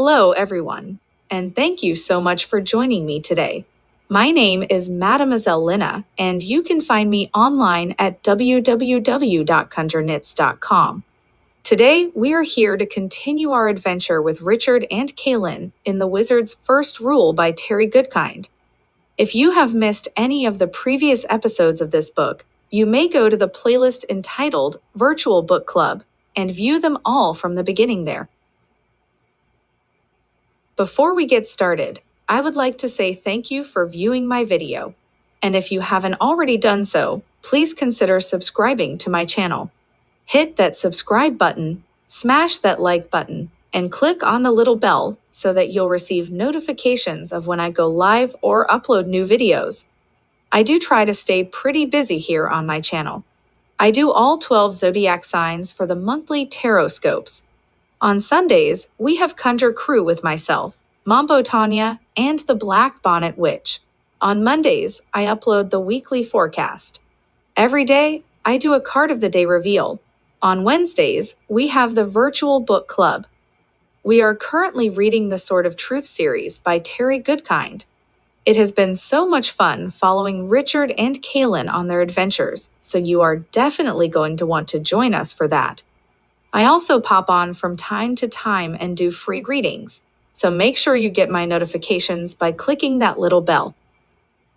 Hello, everyone, and thank you so much for joining me today. My name is Mademoiselle Lina, and you can find me online at www.conjurknits.com. Today, we are here to continue our adventure with Richard and Kaylin in The Wizard's First Rule by Terry Goodkind. If you have missed any of the previous episodes of this book, you may go to the playlist entitled Virtual Book Club and view them all from the beginning there. Before we get started, I would like to say thank you for viewing my video. And if you haven't already done so, please consider subscribing to my channel. Hit that subscribe button, smash that like button, and click on the little bell so that you'll receive notifications of when I go live or upload new videos. I do try to stay pretty busy here on my channel. I do all 12 zodiac signs for the monthly tarot scopes. On Sundays, we have Conjure Crew with myself, Mambo Tanya, and the Black Bonnet Witch. On Mondays, I upload the weekly forecast. Every day, I do a card of the day reveal. On Wednesdays, we have the Virtual Book Club. We are currently reading the Sword of Truth series by Terry Goodkind. It has been so much fun following Richard and Kaylin on their adventures, so you are definitely going to want to join us for that. I also pop on from time to time and do free readings, so make sure you get my notifications by clicking that little bell.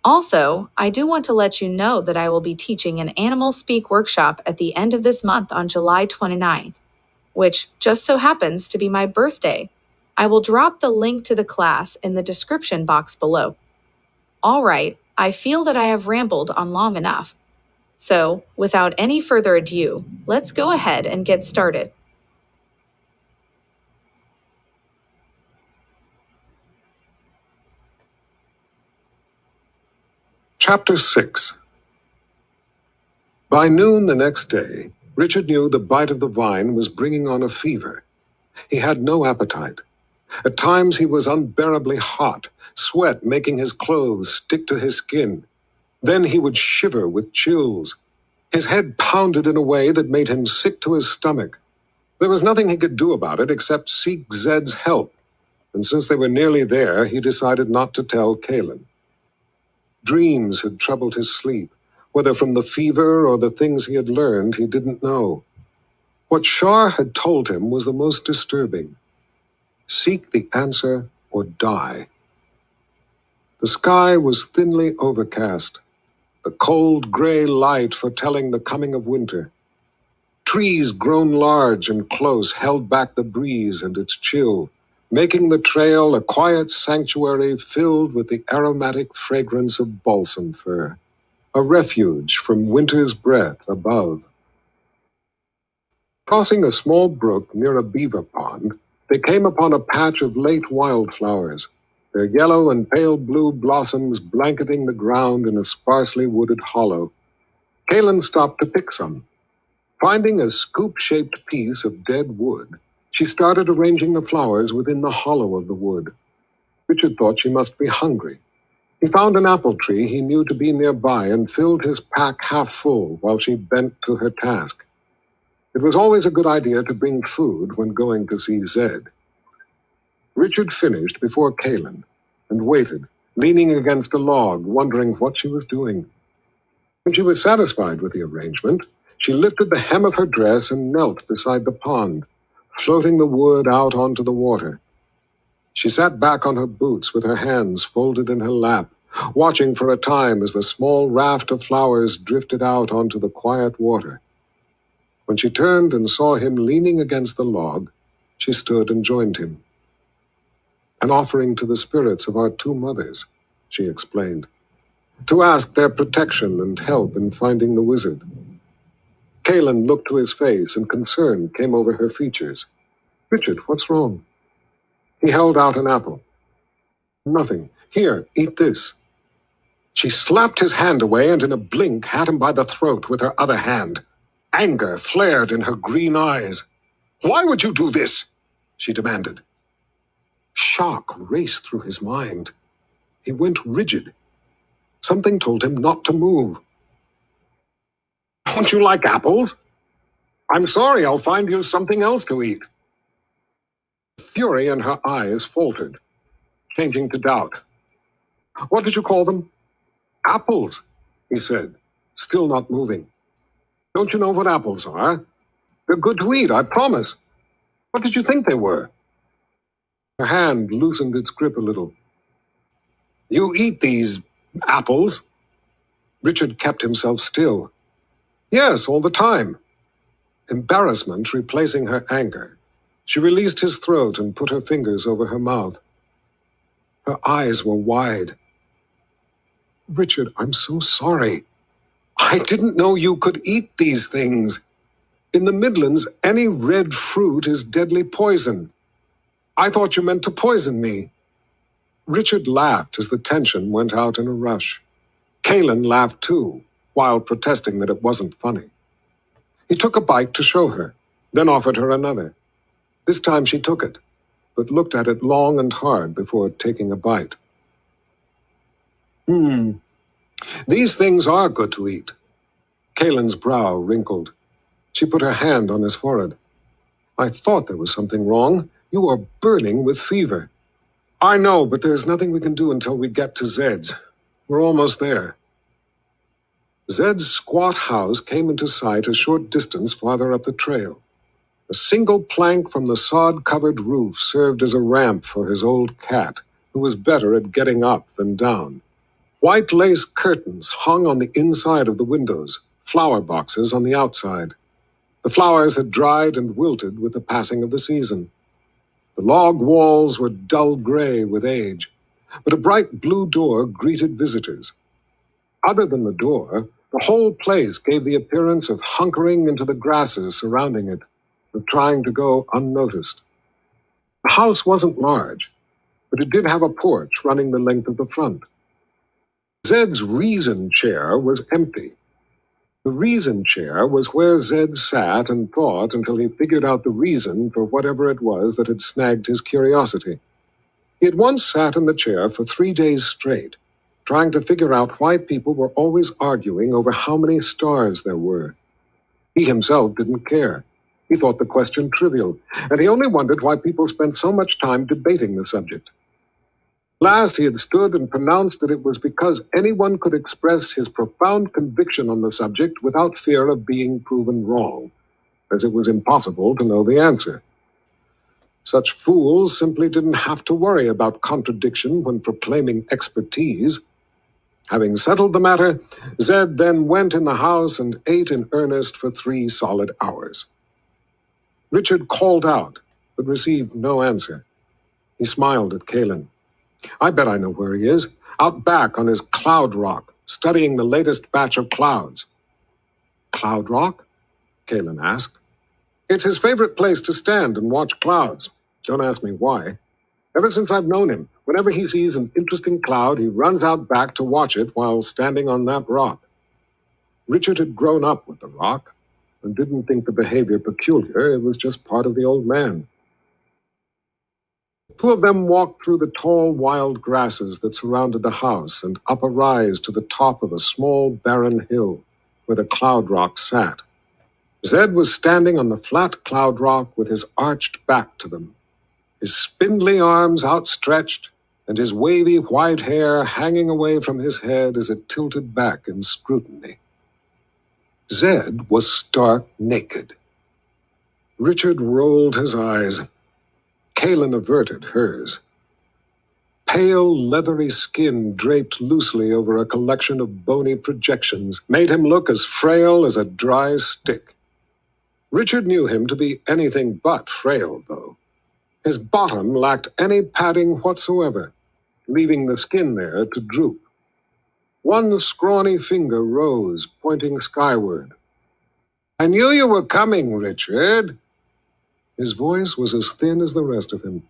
Also, I do want to let you know that I will be teaching an Animal Speak workshop at the end of this month on July 29th, which just so happens to be my birthday. I will drop the link to the class in the description box below. All right, I feel that I have rambled on long enough. So, without any further ado, let's go ahead and get started. Chapter 6. By noon the next day, Richard knew the bite of the vine was bringing on a fever. He had no appetite. At times he was unbearably hot, sweat making his clothes stick to his skin. Then he would shiver with chills. His head pounded in a way that made him sick to his stomach. There was nothing he could do about it except seek Zed's help, and since they were nearly there, he decided not to tell Kaylin. Dreams had troubled his sleep. Whether from the fever or the things he had learned, he didn't know. What Shar had told him was the most disturbing. Seek the answer or die. The sky was thinly overcast, the cold gray light foretelling the coming of winter. Trees grown large and close held back the breeze and its chill, making the trail a quiet sanctuary filled with the aromatic fragrance of balsam fir, a refuge from winter's breath above. Crossing a small brook near a beaver pond, they came upon a patch of late wildflowers, their yellow and pale blue blossoms blanketing the ground in a sparsely wooded hollow. Kaylin stopped to pick some. Finding a scoop-shaped piece of dead wood, she started arranging the flowers within the hollow of the wood. Richard thought she must be hungry. He found an apple tree he knew to be nearby and filled his pack half full while she bent to her task. It was always a good idea to bring food when going to see Zed. Richard finished before Kaylin and waited, leaning against a log, wondering what she was doing. When she was satisfied with the arrangement, she lifted the hem of her dress and knelt beside the pond, floating the wood out onto the water. She sat back on her boots with her hands folded in her lap, watching for a time as the small raft of flowers drifted out onto the quiet water. When she turned and saw him leaning against the log, she stood and joined him. An offering to the spirits of our two mothers, she explained, to ask their protection and help in finding the wizard. Kaylin looked to his face and concern came over her features. Richard, what's wrong? He held out an apple. Nothing. Here, eat this. She slapped his hand away and in a blink had him by the throat with her other hand. Anger flared in her green eyes. Why would you do this? She demanded. Shock raced through his mind. He went rigid. Something told him not to move. Don't you like apples? I'm sorry, I'll find you something else to eat. Fury in her eyes faltered, changing to doubt. What did you call them? Apples, he said, still not moving. Don't you know what apples are? They're good to eat, I promise. What did you think they were? Her hand loosened its grip a little. You eat these apples? Richard kept himself still. Yes, all the time. Embarrassment replacing her anger, she released his throat and put her fingers over her mouth. Her eyes were wide. Richard, I'm so sorry. I didn't know you could eat these things. In the Midlands, any red fruit is deadly poison. I thought you meant to poison me. Richard laughed as the tension went out in a rush. Kaelin laughed too, while protesting that it wasn't funny. He took a bite to show her, then offered her another. This time she took it, but looked at it long and hard before taking a bite. These things are good to eat. Kaelin's brow wrinkled. She put her hand on his forehead. I thought there was something wrong. You are burning with fever. I know, but there's nothing we can do until we get to Zed's. We're almost there. Zed's squat house came into sight a short distance farther up the trail. A single plank from the sod-covered roof served as a ramp for his old cat, who was better at getting up than down. White lace curtains hung on the inside of the windows, flower boxes on the outside. The flowers had dried and wilted with the passing of the season. The log walls were dull gray with age, but a bright blue door greeted visitors. Other than the door, the whole place gave the appearance of hunkering into the grasses surrounding it, of trying to go unnoticed. The house wasn't large, but it did have a porch running the length of the front. Zed's reason chair was empty. The reason chair was where Zed sat and thought until he figured out the reason for whatever it was that had snagged his curiosity. He had once sat in the chair for 3 days straight, trying to figure out why people were always arguing over how many stars there were. He himself didn't care. He thought the question trivial, and he only wondered why people spent so much time debating the subject. Last, he had stood and pronounced that it was because anyone could express his profound conviction on the subject without fear of being proven wrong, as it was impossible to know the answer. Such fools simply didn't have to worry about contradiction when proclaiming expertise. Having settled the matter, Zed then went in the house and ate in earnest for 3 solid hours. Richard called out, but received no answer. He smiled at Kaelin. I bet I know where he is, out back on his cloud rock, studying the latest batch of clouds. Cloud rock? Kaelin asked. It's his favorite place to stand and watch clouds. Don't ask me why. Ever since I've known him, whenever he sees an interesting cloud, he runs out back to watch it while standing on that rock. Richard had grown up with the rock and didn't think the behavior peculiar. It was just part of the old man. The 2 of them walked through the tall, wild grasses that surrounded the house and up a rise to the top of a small, barren hill where the cloud rock sat. Zed was standing on the flat cloud rock with his arched back to them, his spindly arms outstretched and his wavy white hair hanging away from his head as it tilted back in scrutiny. Zed was stark naked. Richard rolled his eyes. Kaelin averted hers. Pale, leathery skin draped loosely over a collection of bony projections made him look as frail as a dry stick. Richard knew him to be anything but frail, though. His bottom lacked any padding whatsoever, leaving the skin there to droop. One scrawny finger rose, pointing skyward. I knew you were coming, Richard. His voice was as thin as the rest of him.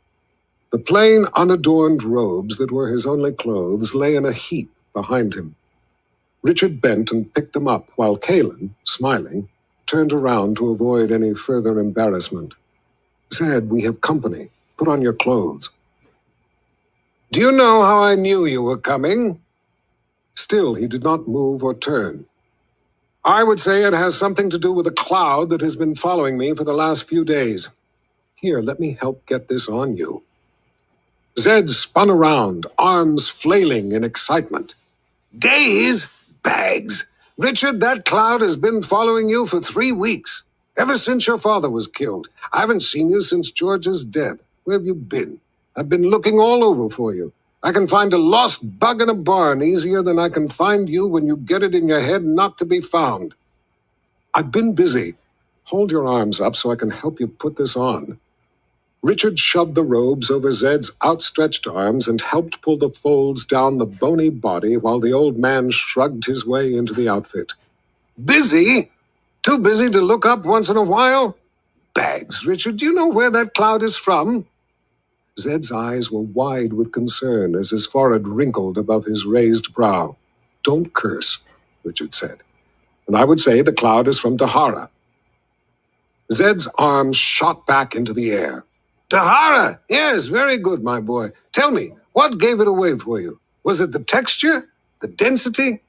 The plain, unadorned robes that were his only clothes lay in a heap behind him. Richard bent and picked them up, while Kaelin, smiling, turned around to avoid any further embarrassment. Zed, we have company. Put on your clothes. Do you know how I knew you were coming? Still, he did not move or turn. I would say it has something to do with a cloud that has been following me for the last few days. Here, let me help get this on you. Zed spun around, arms flailing in excitement. Days? Bags? Richard, that cloud has been following you for 3 weeks. Ever since your father was killed. I haven't seen you since George's death. Where have you been? I've been looking all over for you. I can find a lost bug in a barn easier than I can find you when you get it in your head not to be found. I've been busy. Hold your arms up so I can help you put this on. Richard shoved the robes over Zed's outstretched arms and helped pull the folds down the bony body while the old man shrugged his way into the outfit. Busy? Too busy to look up once in a while? Bags, Richard, do you know where that cloud is from? Zed's eyes were wide with concern as his forehead wrinkled above his raised brow. Don't curse, Richard said. And I would say the cloud is from Tahara. Zed's arms shot back into the air. Tahara! Yes, very good, my boy. Tell me, what gave it away for you? Was it the texture? The density?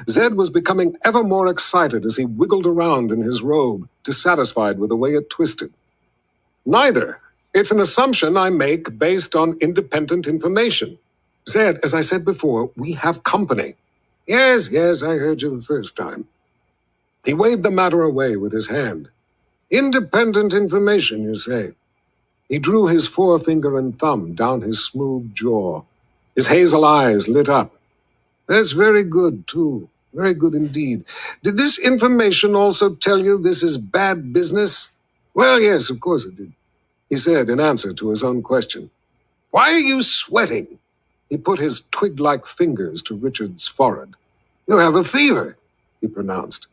Zed was becoming ever more excited as he wiggled around in his robe, dissatisfied with the way it twisted. Neither. It's an assumption I make based on independent information. Zed, as I said before, we have company. Yes, I heard you the first time. He waved the matter away with his hand. Independent information, you say? He drew his forefinger and thumb down his smooth jaw. His hazel eyes lit up. That's very good, too. Very good indeed. Did this information also tell you this is bad business? Well, yes, of course it did, he said in answer to his own question. Why are you sweating? He put his twig-like fingers to Richard's forehead. You have a fever, he pronounced.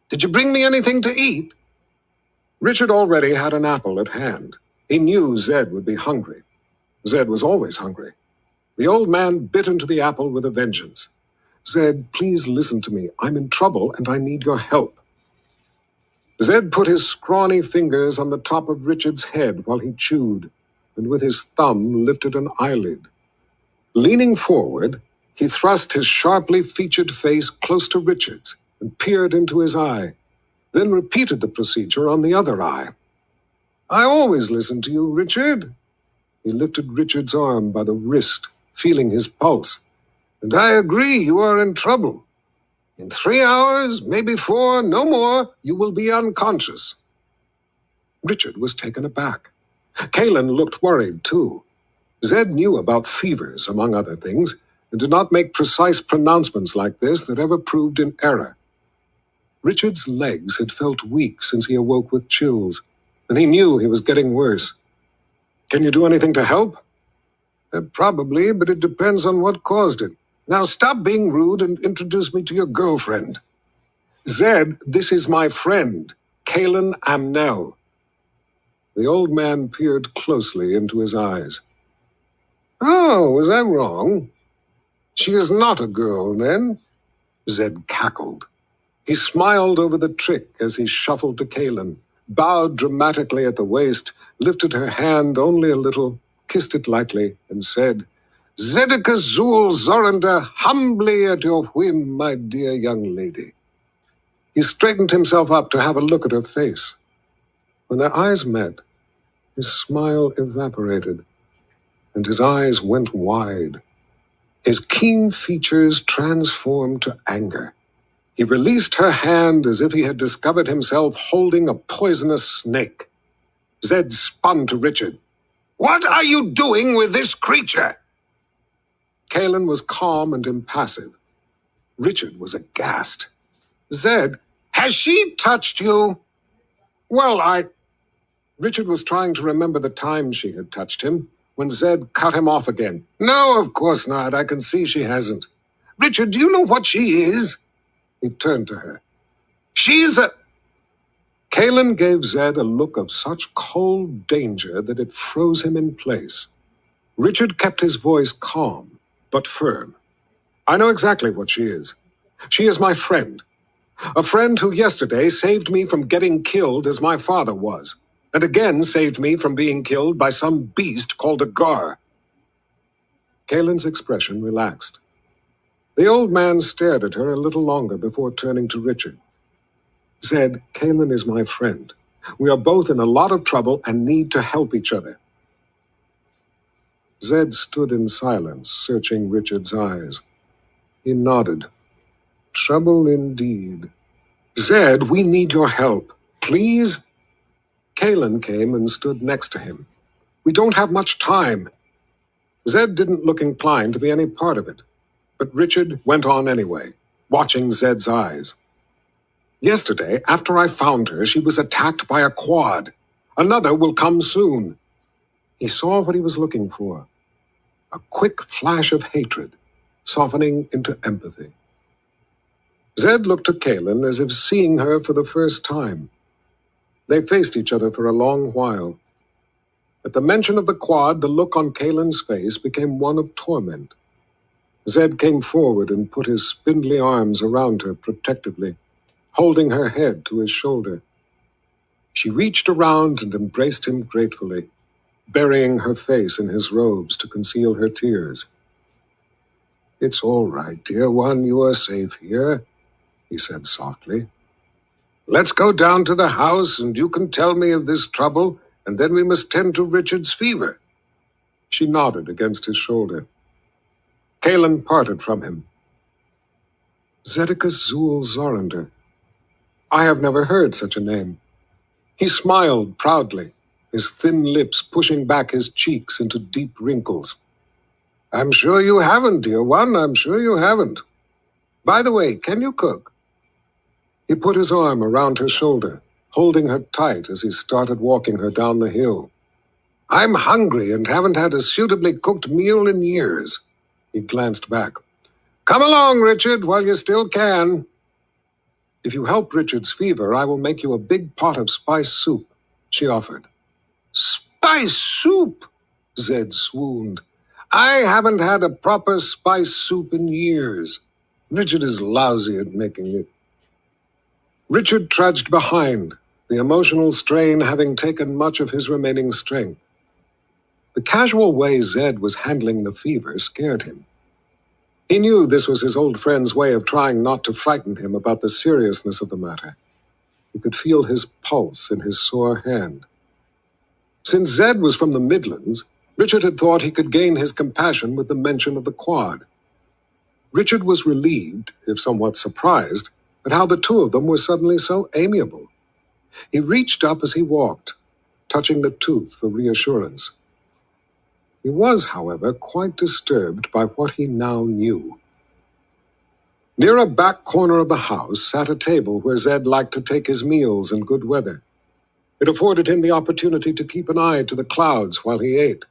Did you bring me anything to eat? Richard already had an apple at hand. He knew Zed would be hungry. Zed was always hungry. The old man bit into the apple with a vengeance. Zed, please listen to me. I'm in trouble and I need your help. Zed put his scrawny fingers on the top of Richard's head while he chewed, and with his thumb lifted an eyelid. Leaning forward, he thrust his sharply featured face close to Richard's and peered into his eye, then repeated the procedure on the other eye. I always listen to you, Richard. He lifted Richard's arm by the wrist, feeling his pulse. And I agree, you are in trouble. In 3 hours, maybe 4, no more, you will be unconscious. Richard was taken aback. Kalen looked worried, too. Zed knew about fevers, among other things, and did not make precise pronouncements like this that ever proved in error. Richard's legs had felt weak since he awoke with chills, and he knew he was getting worse. Can you do anything to help? Probably, but it depends on what caused it. Now stop being rude and introduce me to your girlfriend. Zed, this is my friend, Kalen Amnell. The old man peered closely into his eyes. Oh, was I wrong? She is not a girl, then? Zed cackled. He smiled over the trick as he shuffled to Kalen, bowed dramatically at the waist, lifted her hand only a little, kissed it lightly, and said, Zedeka Zul Zoranda, humbly at your whim, my dear young lady. He straightened himself up to have a look at her face. When their eyes met, his smile evaporated, and his eyes went wide. His keen features transformed to anger. He released her hand as if he had discovered himself holding a poisonous snake. Zed spun to Richard. What are you doing with this creature? Kalen was calm and impassive. Richard was aghast. Zed, has she touched you? Well, Richard was trying to remember the time she had touched him, when Zed cut him off again. No, of course not. I can see she hasn't. Richard, do you know what she is? He turned to her. She's a... Kalen gave Zed a look of such cold danger that it froze him in place. Richard kept his voice calm, but firm. I know exactly what she is. She is my friend. A friend who yesterday saved me from getting killed as my father was, and again saved me from being killed by some beast called a gar. Kalen's expression relaxed. The old man stared at her a little longer before turning to Richard. Zed, Kalen is my friend. We are both in a lot of trouble and need to help each other." Zed stood in silence, searching Richard's eyes. He nodded. "Trouble indeed." "Zed, we need your help. Please?" Kalen came and stood next to him. "We don't have much time." Zed didn't look inclined to be any part of it, but Richard went on anyway, watching Zed's eyes. "Yesterday, after I found her, she was attacked by a quad. Another will come soon." He saw what he was looking for, a quick flash of hatred, softening into empathy. Zed looked to Kalen as if seeing her for the first time. They faced each other for a long while. At the mention of the quad, the look on Kalen's face became one of torment. Zed came forward and put his spindly arms around her protectively, holding her head to his shoulder. She reached around and embraced him gratefully, burying her face in his robes to conceal her tears. "It's all right, dear one, you are safe here," he said softly. "Let's go down to the house and you can tell me of this trouble, and then we must tend to Richard's fever." She nodded against his shoulder. Kalen parted from him. "Zedekus Zul Zorander. I have never heard such a name." He smiled proudly, his thin lips pushing back his cheeks into deep wrinkles. "I'm sure you haven't, dear one, I'm sure you haven't. By the way, can you cook?" He put his arm around her shoulder, holding her tight as he started walking her down the hill. "I'm hungry and haven't had a suitably cooked meal in years." He glanced back. "Come along, Richard, while you still can." "If you help Richard's fever, I will make you a big pot of spice soup," she offered. "Spice soup?" Zed swooned. "I haven't had a proper spice soup in years. Richard is lousy at making it." Richard trudged behind, the emotional strain having taken much of his remaining strength. The casual way Zed was handling the fever scared him. He knew this was his old friend's way of trying not to frighten him about the seriousness of the matter. He could feel his pulse in his sore hand. Since Zed was from the Midlands, Richard had thought he could gain his compassion with the mention of the quad. Richard was relieved, if somewhat surprised, at how the two of them were suddenly so amiable. He reached up as he walked, touching the tooth for reassurance. He was, however, quite disturbed by what he now knew. Near a back corner of the house sat a table where Zed liked to take his meals in good weather. It afforded him the opportunity to keep an eye to the clouds while he ate.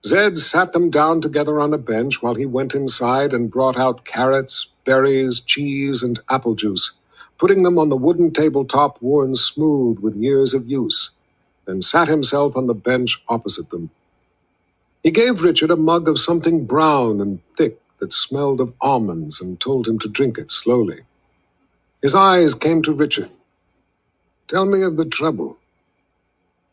Zed sat them down together on a bench while he went inside and brought out carrots, berries, cheese, and apple juice, putting them on the wooden tabletop worn smooth with years of use, then sat himself on the bench opposite them. He gave Richard a mug of something brown and thick that smelled of almonds and told him to drink it slowly. His eyes came to Richard. "Tell me of the trouble."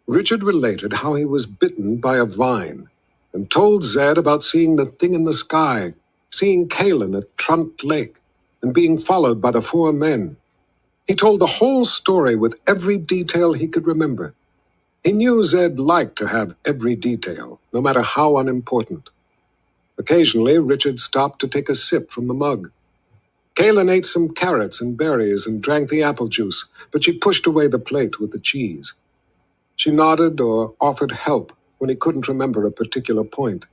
Richard related how he was bitten by a vine and told Zed about seeing the thing in the sky, seeing Kalen at Trunt Lake, and being followed by the 4 men. He told the whole story with every detail he could remember. He knew Zed liked to have every detail, no matter how unimportant. Occasionally, Richard stopped to take a sip from the mug. Kalen ate some carrots and berries and drank the apple juice, but she pushed away the plate with the cheese. She nodded or offered help when he couldn't remember a particular point.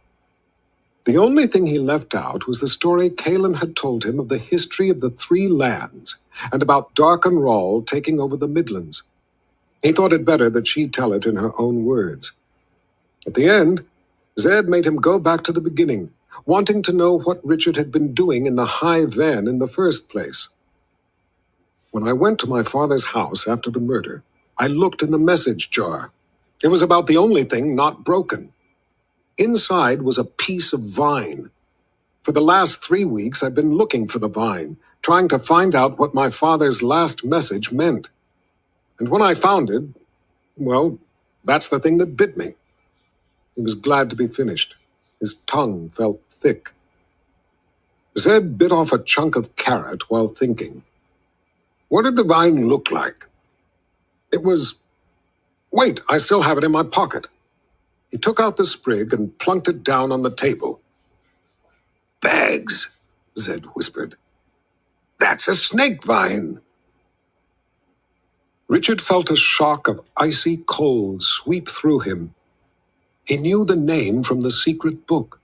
The only thing he left out was the story Kalen had told him of the history of the 3 lands and about Darken Rall taking over the Midlands. He thought it better that she tell it in her own words. At the end, Zed made him go back to the beginning, wanting to know what Richard had been doing in the High Ven in the first place. "When I went to my father's house after the murder, I looked in the message jar. It was about the only thing not broken. Inside was a piece of vine. For the last 3 weeks, I've been looking for the vine, trying to find out what my father's last message meant. And when I found it, well, that's the thing that bit me." He was glad to be finished. His tongue felt thick. Zed bit off a chunk of carrot while thinking. "What did the vine look like?" It was... Wait, I still have it in my pocket. He took out the sprig and plunked it down on the table. Bags, Zed whispered. That's a snake vine. Richard felt a shock of icy cold sweep through him. He knew the name from the secret book.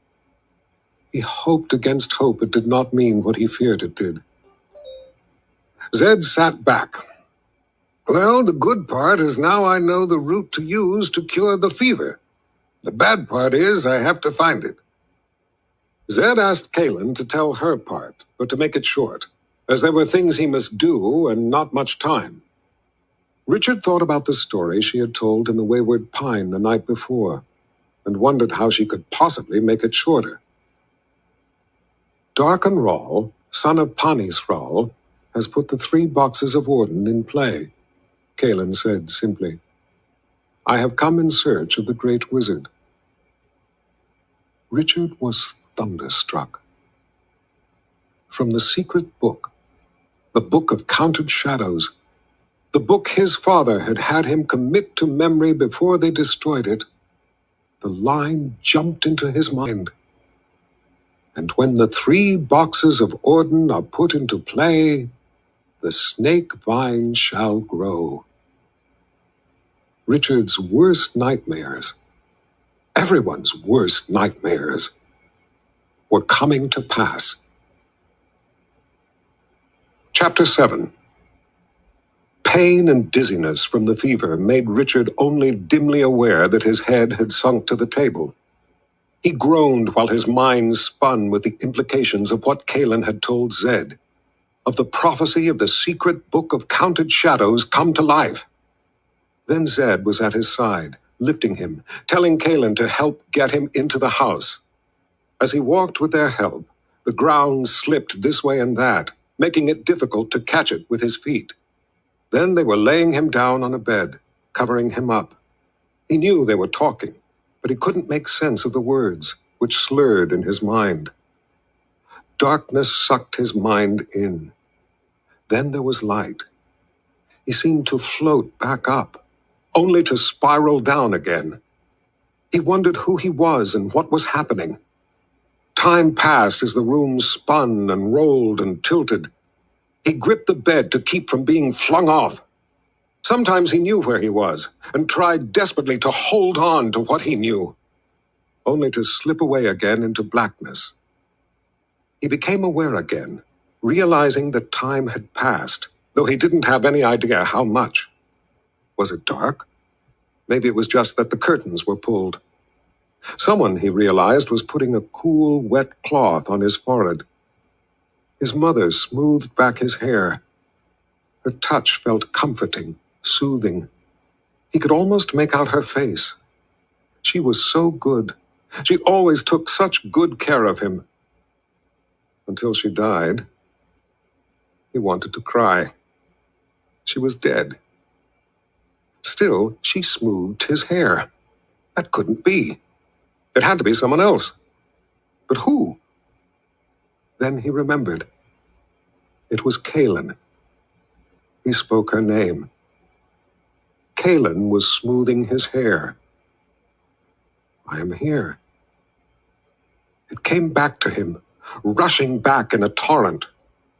He hoped against hope it did not mean what he feared it did. Zed sat back. Well, the good part is now I know the root to use to cure the fever. The bad part is I have to find it. Zed asked Kaylin to tell her part, but to make it short, as there were things he must do and not much time. Richard thought about the story she had told in the Wayward Pine the night before, and wondered how she could possibly make it shorter. Darken Ral, son of Pani Thrall, has put the 3 boxes of Orden in play, Kaylin said simply. I have come in search of the great wizard. Richard was thunderstruck. From the secret book, the book of counted shadows, the book his father had had him commit to memory before they destroyed it, the line jumped into his mind. And when the 3 boxes of Orden are put into play, the snake vine shall grow. Richard's worst nightmares, everyone's worst nightmares, were coming to pass. Chapter 7. Pain and dizziness from the fever made Richard only dimly aware that his head had sunk to the table. He groaned while his mind spun with the implications of what Kaylin had told Zed, of the prophecy of the secret book of counted shadows come to life. Then Zed was at his side, lifting him, telling Kaylin to help get him into the house. As he walked with their help, the ground slipped this way and that, making it difficult to catch it with his feet. Then they were laying him down on a bed, covering him up. He knew they were talking, but he couldn't make sense of the words, which slurred in his mind. Darkness sucked his mind in. Then there was light. He seemed to float back up, only to spiral down again. He wondered who he was and what was happening. Time passed as the room spun and rolled and tilted. He gripped the bed to keep from being flung off. Sometimes he knew where he was and tried desperately to hold on to what he knew, only to slip away again into blackness. He became aware again, realizing that time had passed, though he didn't have any idea how much. Was it dark? Maybe it was just that the curtains were pulled. Someone, he realized, was putting a cool, wet cloth on his forehead. His mother smoothed back his hair. Her touch felt comforting, soothing. He could almost make out her face. She was so good. She always took such good care of him. Until she died. He wanted to cry. She was dead. Still, she smoothed his hair. That couldn't be. It had to be someone else. But who? Then he remembered. It was Kaylin. He spoke her name. Kaylin was smoothing his hair. I am here. It came back to him, rushing back in a torrent.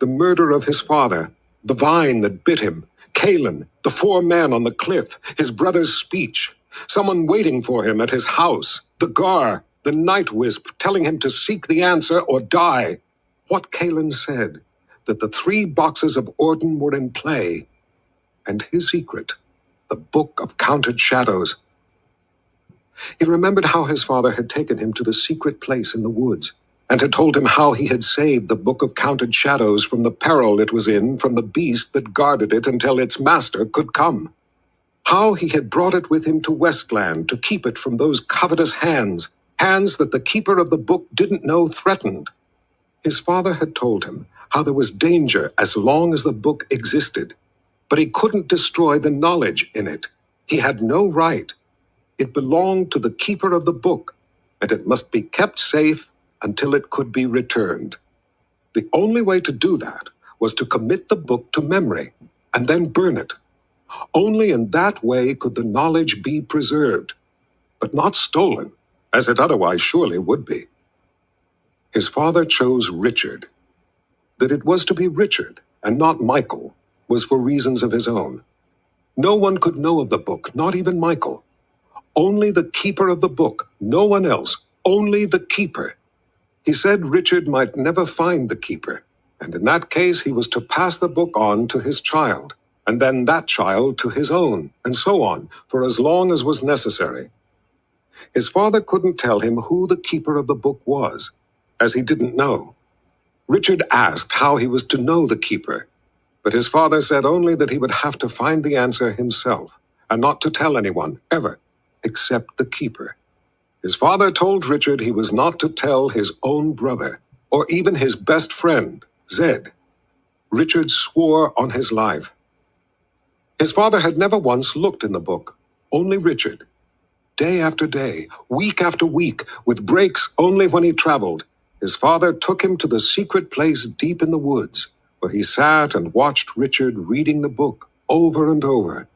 The murder of his father, the vine that bit him, Kaylin, the 4 men on the cliff, his brother's speech, someone waiting for him at his house, the Gar, the night wisp telling him to seek the answer or die. What Kaylin said, that the 3 boxes of Orden were in play, and his secret, the book of counted shadows. He remembered how his father had taken him to the secret place in the woods, and had told him how he had saved the book of counted shadows from the peril it was in from the beast that guarded it until its master could come. How he had brought it with him to Westland to keep it from those covetous hands, hands that the keeper of the book didn't know threatened. His father had told him how there was danger as long as the book existed, but he couldn't destroy the knowledge in it. He had no right. It belonged to the keeper of the book, and it must be kept safe until it could be returned. The only way to do that was to commit the book to memory, and then burn it. Only in that way could the knowledge be preserved, but not stolen, as it otherwise surely would be. His father chose Richard. That it was to be Richard, and not Michael, was for reasons of his own. No one could know of the book, not even Michael. Only the keeper of the book, no one else, only the keeper. He said Richard might never find the keeper, and in that case he was to pass the book on to his child, and then that child to his own, and so on, for as long as was necessary. His father couldn't tell him who the keeper of the book was, as he didn't know. Richard asked how he was to know the keeper, but his father said only that he would have to find the answer himself, and not to tell anyone, ever, except the keeper. His father told Richard he was not to tell his own brother, or even his best friend, Zed. Richard swore on his life. His father had never once looked in the book, only Richard. Day after day, week after week, with breaks only when he traveled, his father took him to the secret place deep in the woods, where he sat and watched Richard reading the book over and over.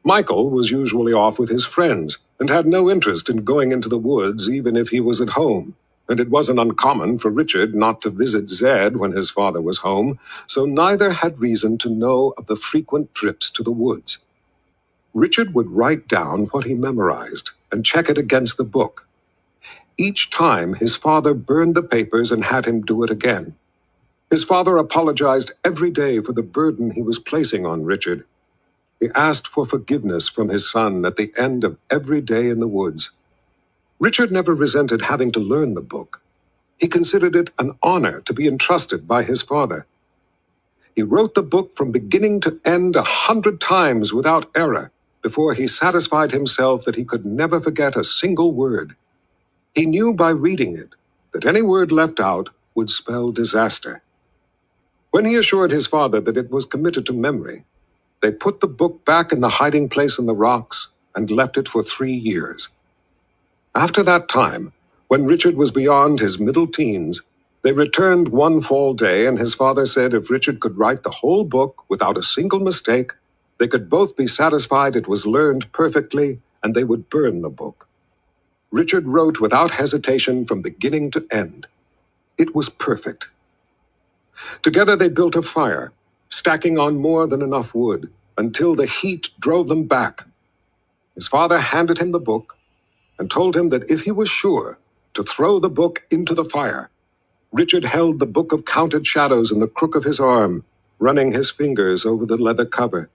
Michael was usually off with his friends and had no interest in going into the woods even if he was at home, and it wasn't uncommon for Richard not to visit Zed when his father was home, so neither had reason to know of the frequent trips to the woods. Richard would write down what he memorized and check it against the book. Each time his father burned the papers and had him do it again. His father apologized every day for the burden he was placing on Richard. He asked for forgiveness from his son at the end of every day in the woods. Richard never resented having to learn the book. He considered it an honor to be entrusted by his father. He wrote the book from beginning to end 100 times without error before he satisfied himself that he could never forget a single word. He knew by reading it that any word left out would spell disaster. When he assured his father that it was committed to memory, they put the book back in the hiding place in the rocks and left it for 3 years. After that time, when Richard was beyond his middle teens, they returned one fall day, and his father said if Richard could write the whole book without a single mistake, they could both be satisfied it was learned perfectly, and they would burn the book. Richard wrote without hesitation from beginning to end. It was perfect. Together they built a fire, stacking on more than enough wood, until the heat drove them back. His father handed him the book and told him that if he was sure to throw the book into the fire. Richard held the book of counted shadows in the crook of his arm, running his fingers over the leather cover.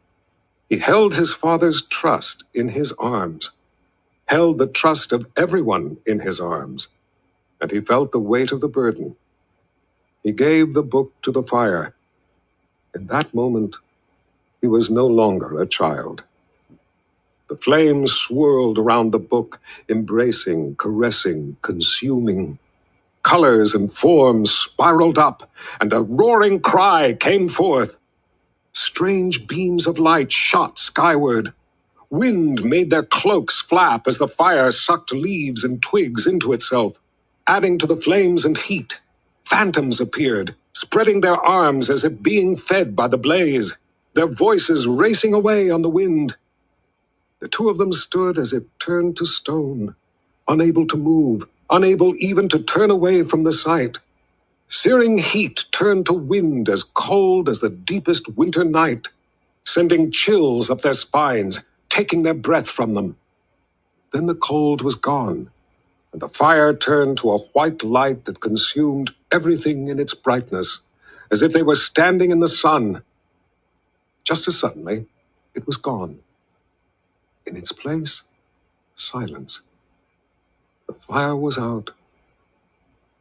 He held his father's trust in his arms, held the trust of everyone in his arms, and he felt the weight of the burden. He gave the book to the fire. In that moment, he was no longer a child. The flames swirled around the book, embracing, caressing, consuming. Colors and forms spiraled up, and a roaring cry came forth. Strange beams of light shot skyward. Wind made their cloaks flap as the fire sucked leaves and twigs into itself, adding to the flames and heat. Phantoms appeared, spreading their arms as if being fed by the blaze, their voices racing away on the wind. The two of them stood as if turned to stone, unable to move, unable even to turn away from the sight. Searing heat turned to wind as cold as the deepest winter night, sending chills up their spines, taking their breath from them. Then the cold was gone, and the fire turned to a white light that consumed everything in its brightness, as if they were standing in the sun. Just as suddenly, it was gone. In its place, silence. The fire was out.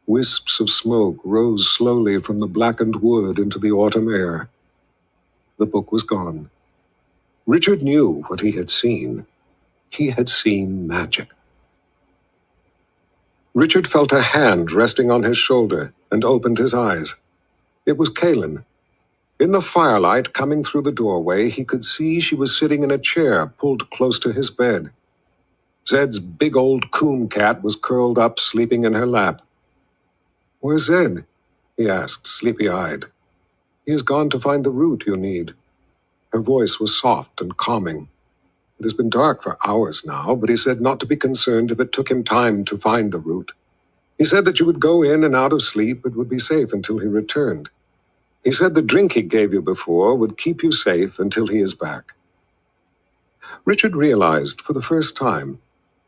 Wisps of smoke rose slowly from the blackened wood into the autumn air. The book was gone. Richard knew what he had seen. He had seen magic. Richard felt a hand resting on his shoulder and opened his eyes. It was Kaylin. In the firelight coming through the doorway, he could see she was sitting in a chair pulled close to his bed. Zed's big old coon cat was curled up, sleeping in her lap. "Where's Zed?" he asked, sleepy-eyed. "He has gone to find the root you need." Her voice was soft and calming. It has been dark for hours now, but he said not to be concerned if it took him time to find the route. He said that you would go in and out of sleep but would be safe until he returned. He said the drink he gave you before would keep you safe until he is back. Richard realized for the first time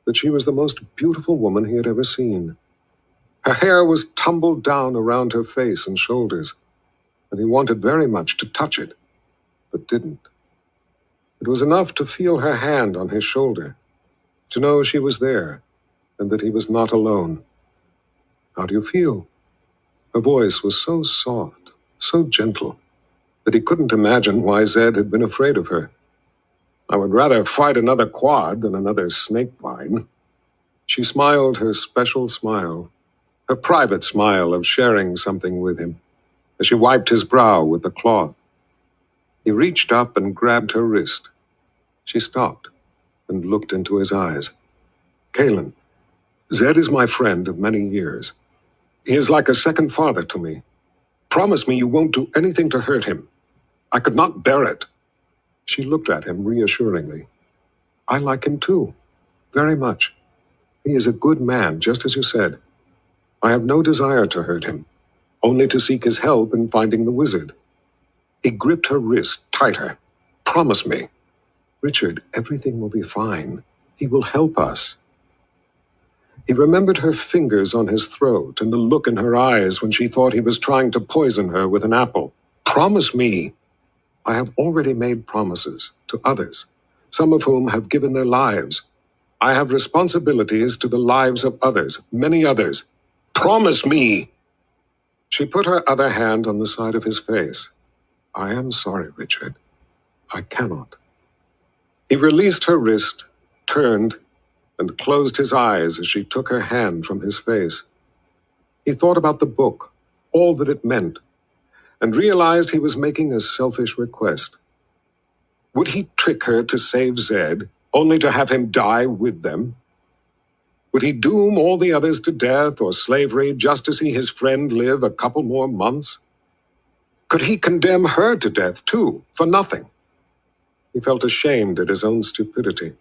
that she was the most beautiful woman he had ever seen. Her hair was tumbled down around her face and shoulders, and he wanted very much to touch it, but didn't. It was enough to feel her hand on his shoulder, to know she was there, and that he was not alone. "How do you feel?" Her voice was so soft, so gentle, that he couldn't imagine why Zed had been afraid of her. "I would rather fight another quad than another snakevine." She smiled her special smile, her private smile of sharing something with him, as she wiped his brow with the cloth. He reached up and grabbed her wrist. She stopped and looked into his eyes. "Kalen, Zed is my friend of many years. He is like a second father to me. Promise me you won't do anything to hurt him. I could not bear it." She looked at him reassuringly. "I like him too, very much. He is a good man, just as you said. I have no desire to hurt him, only to seek his help in finding the wizard." He gripped her wrist tighter. "Promise me." "Richard, everything will be fine. He will help us." He remembered her fingers on his throat and the look in her eyes when she thought he was trying to poison her with an apple. "Promise me." "I have already made promises to others, some of whom have given their lives. I have responsibilities to the lives of others, many others. Promise me." She put her other hand on the side of his face. "I am sorry, Richard. I cannot." He released her wrist, turned, and closed his eyes as she took her hand from his face. He thought about the book, all that it meant, and realized he was making a selfish request. Would he trick her to save Zed, only to have him die with them? Would he doom all the others to death or slavery just to see his friend live a couple more months? Could he condemn her to death, too, for nothing? He felt ashamed at his own stupidity.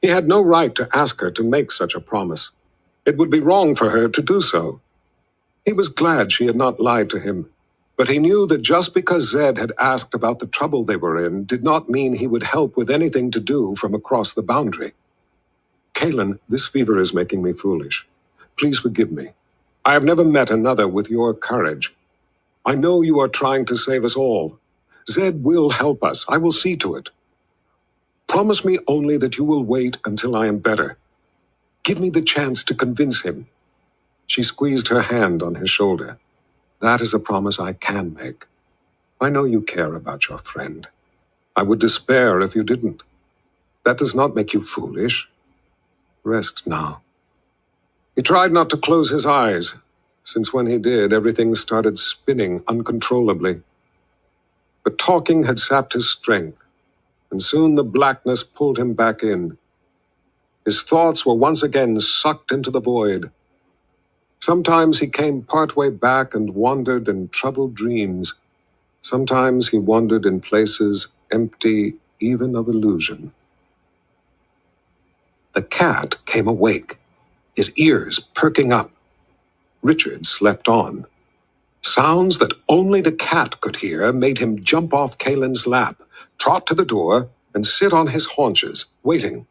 He had no right to ask her to make such a promise. It would be wrong for her to do so. He was glad she had not lied to him, but he knew that just because Zed had asked about the trouble they were in did not mean he would help with anything to do from across the boundary. "Kalen, this fever is making me foolish. Please forgive me. I have never met another with your courage. I know you are trying to save us all. Zed will help us. I will see to it. Promise me only that you will wait until I am better. Give me the chance to convince him." She squeezed her hand on his shoulder. "That is a promise I can make. I know you care about your friend. I would despair if you didn't. That does not make you foolish. Rest now." He tried not to close his eyes, since when he did, everything started spinning uncontrollably. But talking had sapped his strength, and soon the blackness pulled him back in. His thoughts were once again sucked into the void. Sometimes he came partway back and wandered in troubled dreams. Sometimes he wandered in places empty even of illusion. The cat came awake, his ears perking up. Richard slept on. Sounds that only the cat could hear made him jump off Kalen's lap, trot to the door, and sit on his haunches, waiting.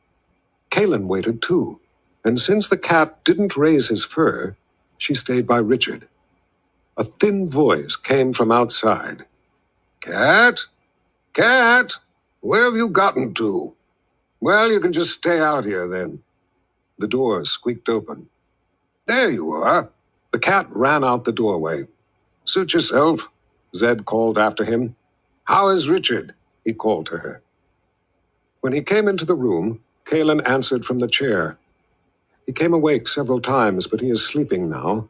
Kalen waited too, and since the cat didn't raise his fur, she stayed by Richard. A thin voice came from outside. "Cat? Cat? Where have you gotten to?" "Well, you can just stay out here then." The door squeaked open. "There you are." The cat ran out the doorway. "Suit yourself," Zed called after him. "How is Richard?" he called to her. When he came into the room, Kalen answered from the chair. "He came awake several times, but he is sleeping now.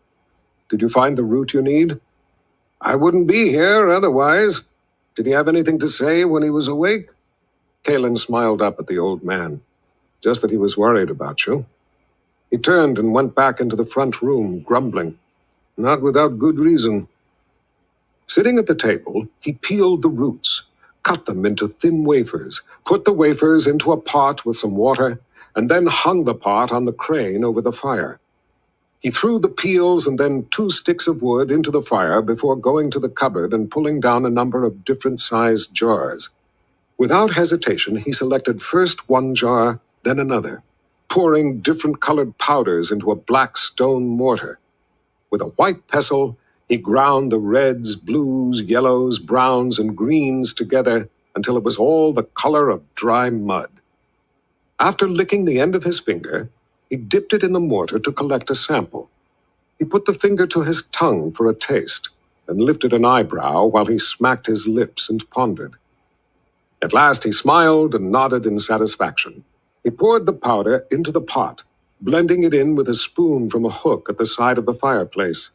Did you find the route you need?" "I wouldn't be here otherwise. Did he have anything to say when he was awake?" Kalen smiled up at the old man. "Just that he was worried about you." He turned and went back into the front room, grumbling. "Not without good reason." Sitting at the table, he peeled the roots, cut them into thin wafers, put the wafers into a pot with some water, and then hung the pot on the crane over the fire. He threw the peels and then 2 sticks of wood into the fire before going to the cupboard and pulling down a number of different-sized jars. Without hesitation, he selected first one jar, then another, pouring different-colored powders into a black stone mortar. With a white pestle, he ground the reds, blues, yellows, browns, and greens together until it was all the color of dry mud. After licking the end of his finger, he dipped it in the mortar to collect a sample. He put the finger to his tongue for a taste and lifted an eyebrow while he smacked his lips and pondered. At last he smiled and nodded in satisfaction. He poured the powder into the pot, blending it in with a spoon from a hook at the side of the fireplace.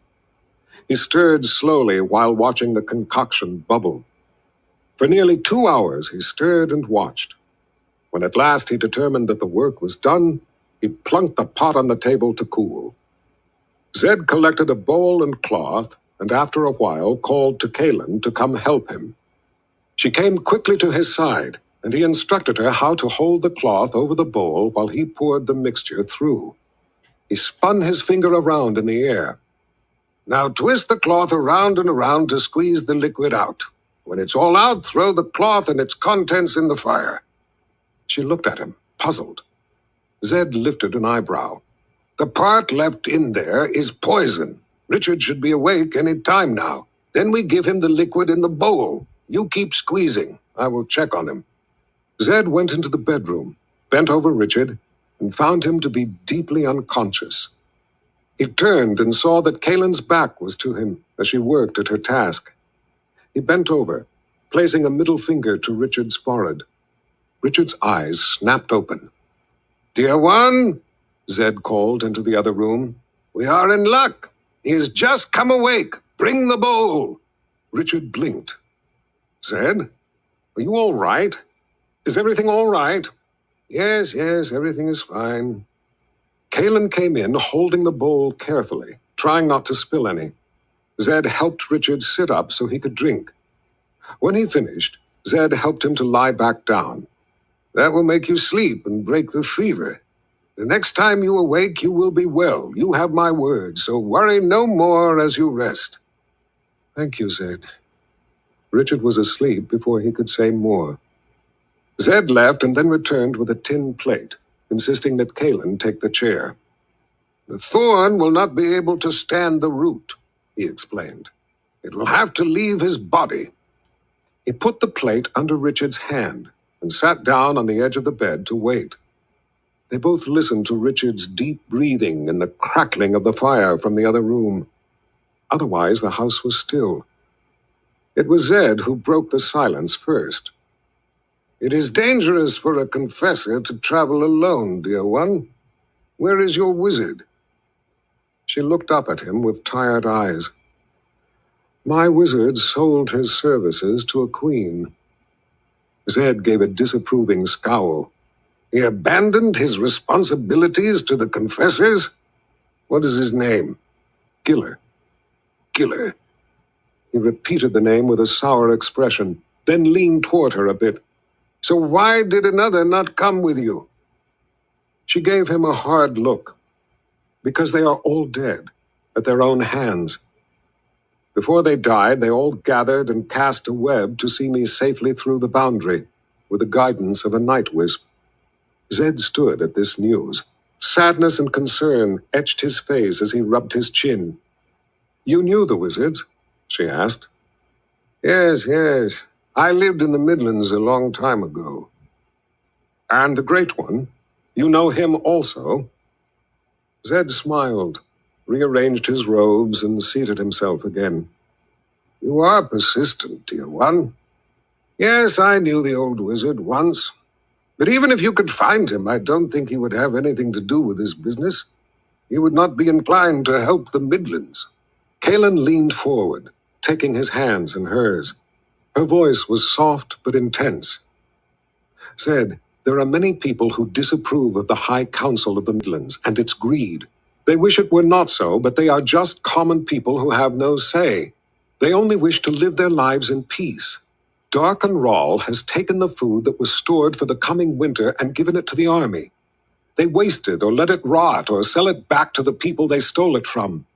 He stirred slowly while watching the concoction bubble. For nearly 2 hours he stirred and watched. When at last he determined that the work was done, he plunked the pot on the table to cool. Zed collected a bowl and cloth, and after a while called to Kaylin to come help him. She came quickly to his side, and he instructed her how to hold the cloth over the bowl while he poured the mixture through. He spun his finger around in the air. Now twist the cloth around and around to squeeze the liquid out. When it's all out, throw the cloth and its contents in the fire. She looked at him, puzzled. Zed lifted an eyebrow. The part left in there is poison. Richard should be awake any time now. Then we give him the liquid in the bowl. You keep squeezing. I will check on him. Zed went into the bedroom, bent over Richard, and found him to be deeply unconscious. He turned and saw that Kaylin's back was to him as she worked at her task. He bent over, placing a middle finger to Richard's forehead. Richard's eyes snapped open. Dear one, Zed called into the other room. We are in luck. He has just come awake. Bring the bowl. Richard blinked. Zed, are you all right? Is everything all right? Yes, everything is fine. Kaylin came in holding the bowl carefully, trying not to spill any. Zed helped Richard sit up so he could drink. When he finished, Zed helped him to lie back down. That will make you sleep and break the fever. The next time you awake, you will be well. You have my word, so worry no more as you rest. Thank you, Zed. Richard was asleep before he could say more. Zed left and then returned with a tin plate, insisting that Kaylin take the chair. The thorn will not be able to stand the root, he explained. It will have to leave his body. He put the plate under Richard's hand and sat down on the edge of the bed to wait. They both listened to Richard's deep breathing and the crackling of the fire from the other room. Otherwise, the house was still. It was Zed who broke the silence first. It is dangerous for a confessor to travel alone, dear one. Where is your wizard? She looked up at him with tired eyes. My wizard sold his services to a queen. Zed gave a disapproving scowl. He abandoned his responsibilities to the confessors? What is his name? Giller. Giller. He repeated the name with a sour expression, then leaned toward her a bit. So why did another not come with you? She gave him a hard look. Because they are all dead, at their own hands. Before they died, they all gathered and cast a web to see me safely through the boundary, with the guidance of a night wisp. Zed stood at this news. Sadness and concern etched his face as he rubbed his chin. You knew the wizards? She asked. Yes. I lived in the Midlands a long time ago. And the Great One? You know him also? Zed smiled, rearranged his robes, and seated himself again. You are persistent, dear one. Yes, I knew the old wizard once. But even if you could find him, I don't think he would have anything to do with this business. He would not be inclined to help the Midlands. Kaylin leaned forward, taking his hands in hers. Her voice was soft but intense. Zed, there are many people who disapprove of the High Council of the Midlands and its greed. They wish it were not so, but they are just common people who have no say. They only wish to live their lives in peace. Darken Rawl has taken the food that was stored for the coming winter and given it to the army. They waste it or let it rot or sell it back to the people they stole it from.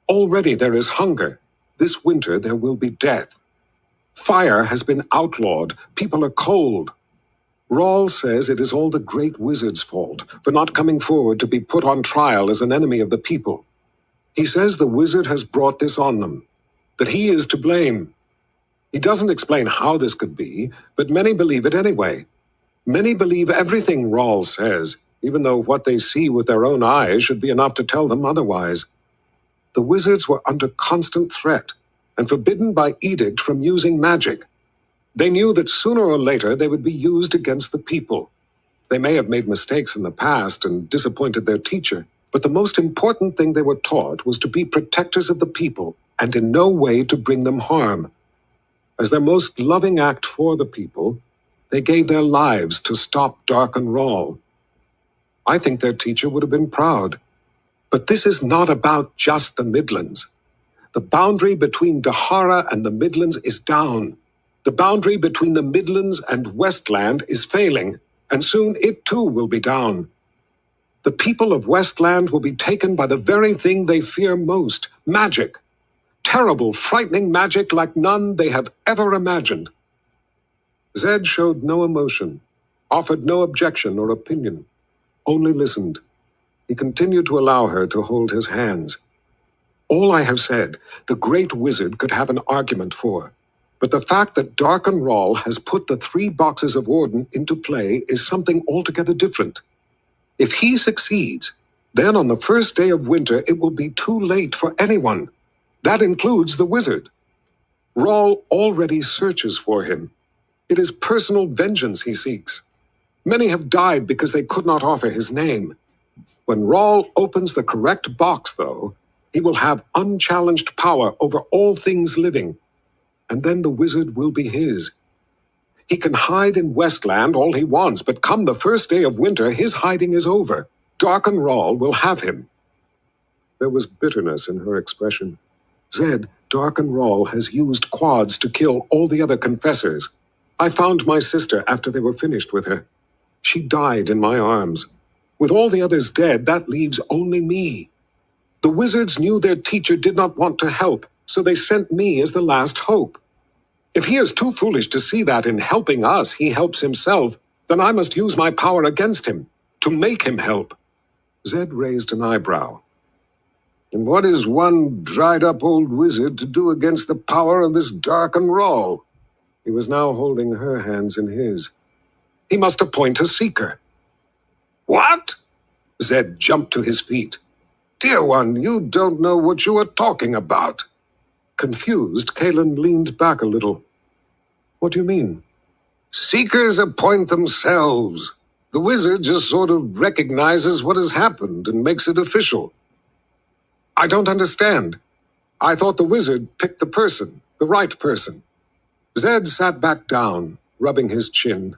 Already there is hunger. This winter there will be death. Fire has been outlawed. People are cold. Rawl says it is all the great wizard's fault for not coming forward to be put on trial as an enemy of the people. He says the wizard has brought this on them, that he is to blame. He doesn't explain how this could be, but many believe it anyway. Many believe everything Rawl says, even though what they see with their own eyes should be enough to tell them otherwise. The wizards were under constant threat and forbidden by edict from using magic. They knew that sooner or later they would be used against the people. They may have made mistakes in the past and disappointed their teacher, but the most important thing they were taught was to be protectors of the people and in no way to bring them harm. As their most loving act for the people, they gave their lives to stop Darken Rawl. I think their teacher would have been proud. But this is not about just the Midlands. The boundary between Dahara and the Midlands is down. The boundary between the Midlands and Westland is failing, and soon it too will be down. The people of Westland will be taken by the very thing they fear most, magic. Terrible, frightening magic like none they have ever imagined. Zed showed no emotion, offered no objection or opinion, only listened. He continued to allow her to hold his hands. All I have said, the great wizard could have an argument for. But the fact that Darken Rawl has put the 3 boxes of Warden into play is something altogether different. If he succeeds, then on the first day of winter it will be too late for anyone. That includes the wizard. Rawl already searches for him. It is personal vengeance he seeks. Many have died because they could not offer his name. When Rawl opens the correct box, though, he will have unchallenged power over all things living. And then the wizard will be his. He can hide in Westland all he wants, but come the first day of winter, his hiding is over. Darken Rawl will have him. There was bitterness in her expression. Zed, Darken Rawl has used quads to kill all the other confessors. I found my sister after they were finished with her. She died in my arms. With all the others dead, that leaves only me. The wizards knew their teacher did not want to help, so they sent me as the last hope. If he is too foolish to see that in helping us he helps himself, then I must use my power against him, to make him help. Zed raised an eyebrow. And what is one dried-up old wizard to do against the power of this Darken Rawl? He was now holding her hands in his. He must appoint a seeker. What? Zed jumped to his feet. Dear one, you don't know what you are talking about. Confused, Kalen leaned back a little. What do you mean? Seekers appoint themselves. The wizard just sort of recognizes what has happened and makes it official. I don't understand. I thought the wizard picked the person, the right person. Zed sat back down, rubbing his chin.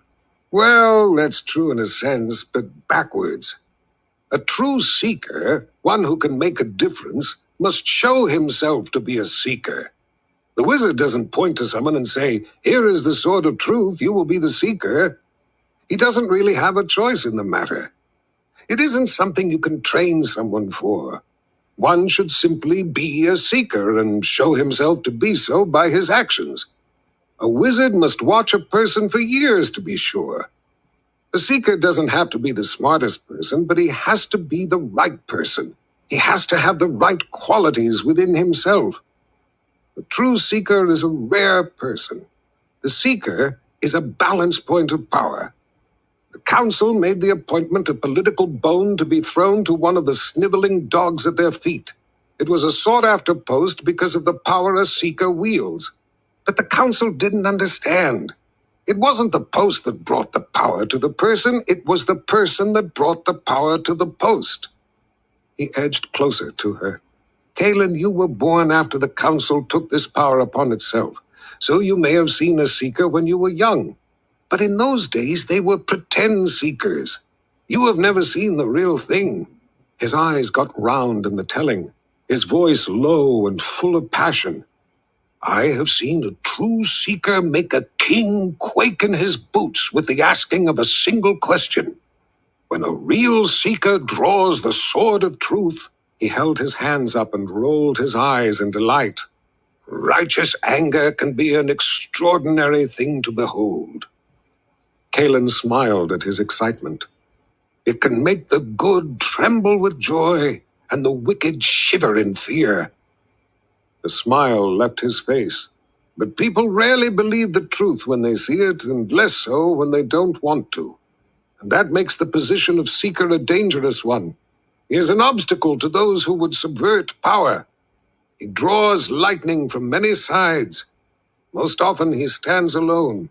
Well, that's true in a sense, but backwards. A true seeker, one who can make a difference, must show himself to be a seeker. The wizard doesn't point to someone and say, here is the sword of truth, you will be the seeker. He doesn't really have a choice in the matter. It isn't something you can train someone for. One should simply be a seeker and show himself to be so by his actions. A wizard must watch a person for years to be sure. A seeker doesn't have to be the smartest person, but he has to be the right person. He has to have the right qualities within himself. The true seeker is a rare person. The seeker is a balance point of power. The council made the appointment a political bone to be thrown to one of the sniveling dogs at their feet. It was a sought-after post because of the power a seeker wields. But the council didn't understand. It wasn't the post that brought the power to the person, it was the person that brought the power to the post. He edged closer to her. Kalen, you were born after the council took this power upon itself, so you may have seen a seeker when you were young. But in those days, they were pretend seekers. You have never seen the real thing. His eyes got round in the telling, his voice low and full of passion. I have seen a true seeker make a king quake in his boots with the asking of a single question. When a real seeker draws the sword of truth, he held his hands up and rolled his eyes in delight. Righteous anger can be an extraordinary thing to behold. Kalen smiled at his excitement. It can make the good tremble with joy and the wicked shiver in fear. The smile left his face, but people rarely believe the truth when they see it, and less so when they don't want to. And that makes the position of seeker a dangerous one. He is an obstacle to those who would subvert power. He draws lightning from many sides. Most often he stands alone,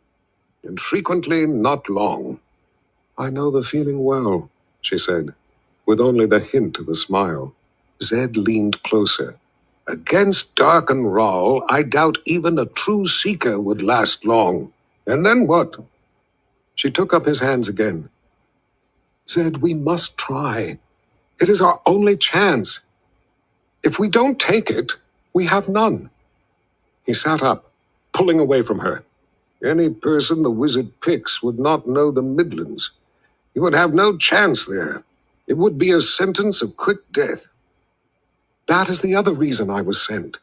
and frequently not long. I know the feeling well, she said, with only the hint of a smile. Zed leaned closer. Against Dark and Rawl, I doubt even a true seeker would last long. And then what? She took up his hands again. Zed, we must try. It is our only chance. If we don't take it, we have none. He sat up, pulling away from her. Any person the wizard picks would not know the Midlands. He would have no chance there. It would be a sentence of quick death. That is the other reason I was sent.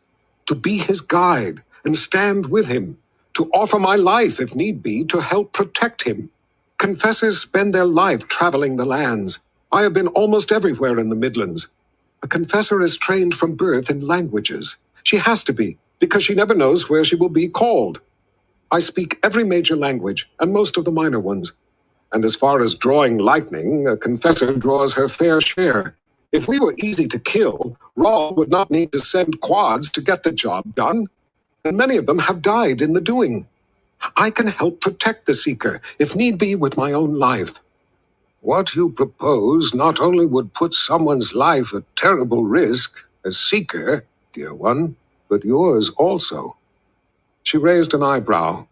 To be his guide and stand with him. To offer my life, if need be, to help protect him. Confessors spend their life traveling the lands. I have been almost everywhere in the Midlands. A confessor is trained from birth in languages. She has to be, because she never knows where she will be called. I speak every major language, and most of the minor ones. And as far as drawing lightning, a confessor draws her fair share. If we were easy to kill, Rawl would not need to send quads to get the job done. And many of them have died in the doing. I can help protect the seeker, if need be, with my own life. What you propose not only would put someone's life at terrible risk, as seeker, dear one, but yours also. She raised an eyebrow.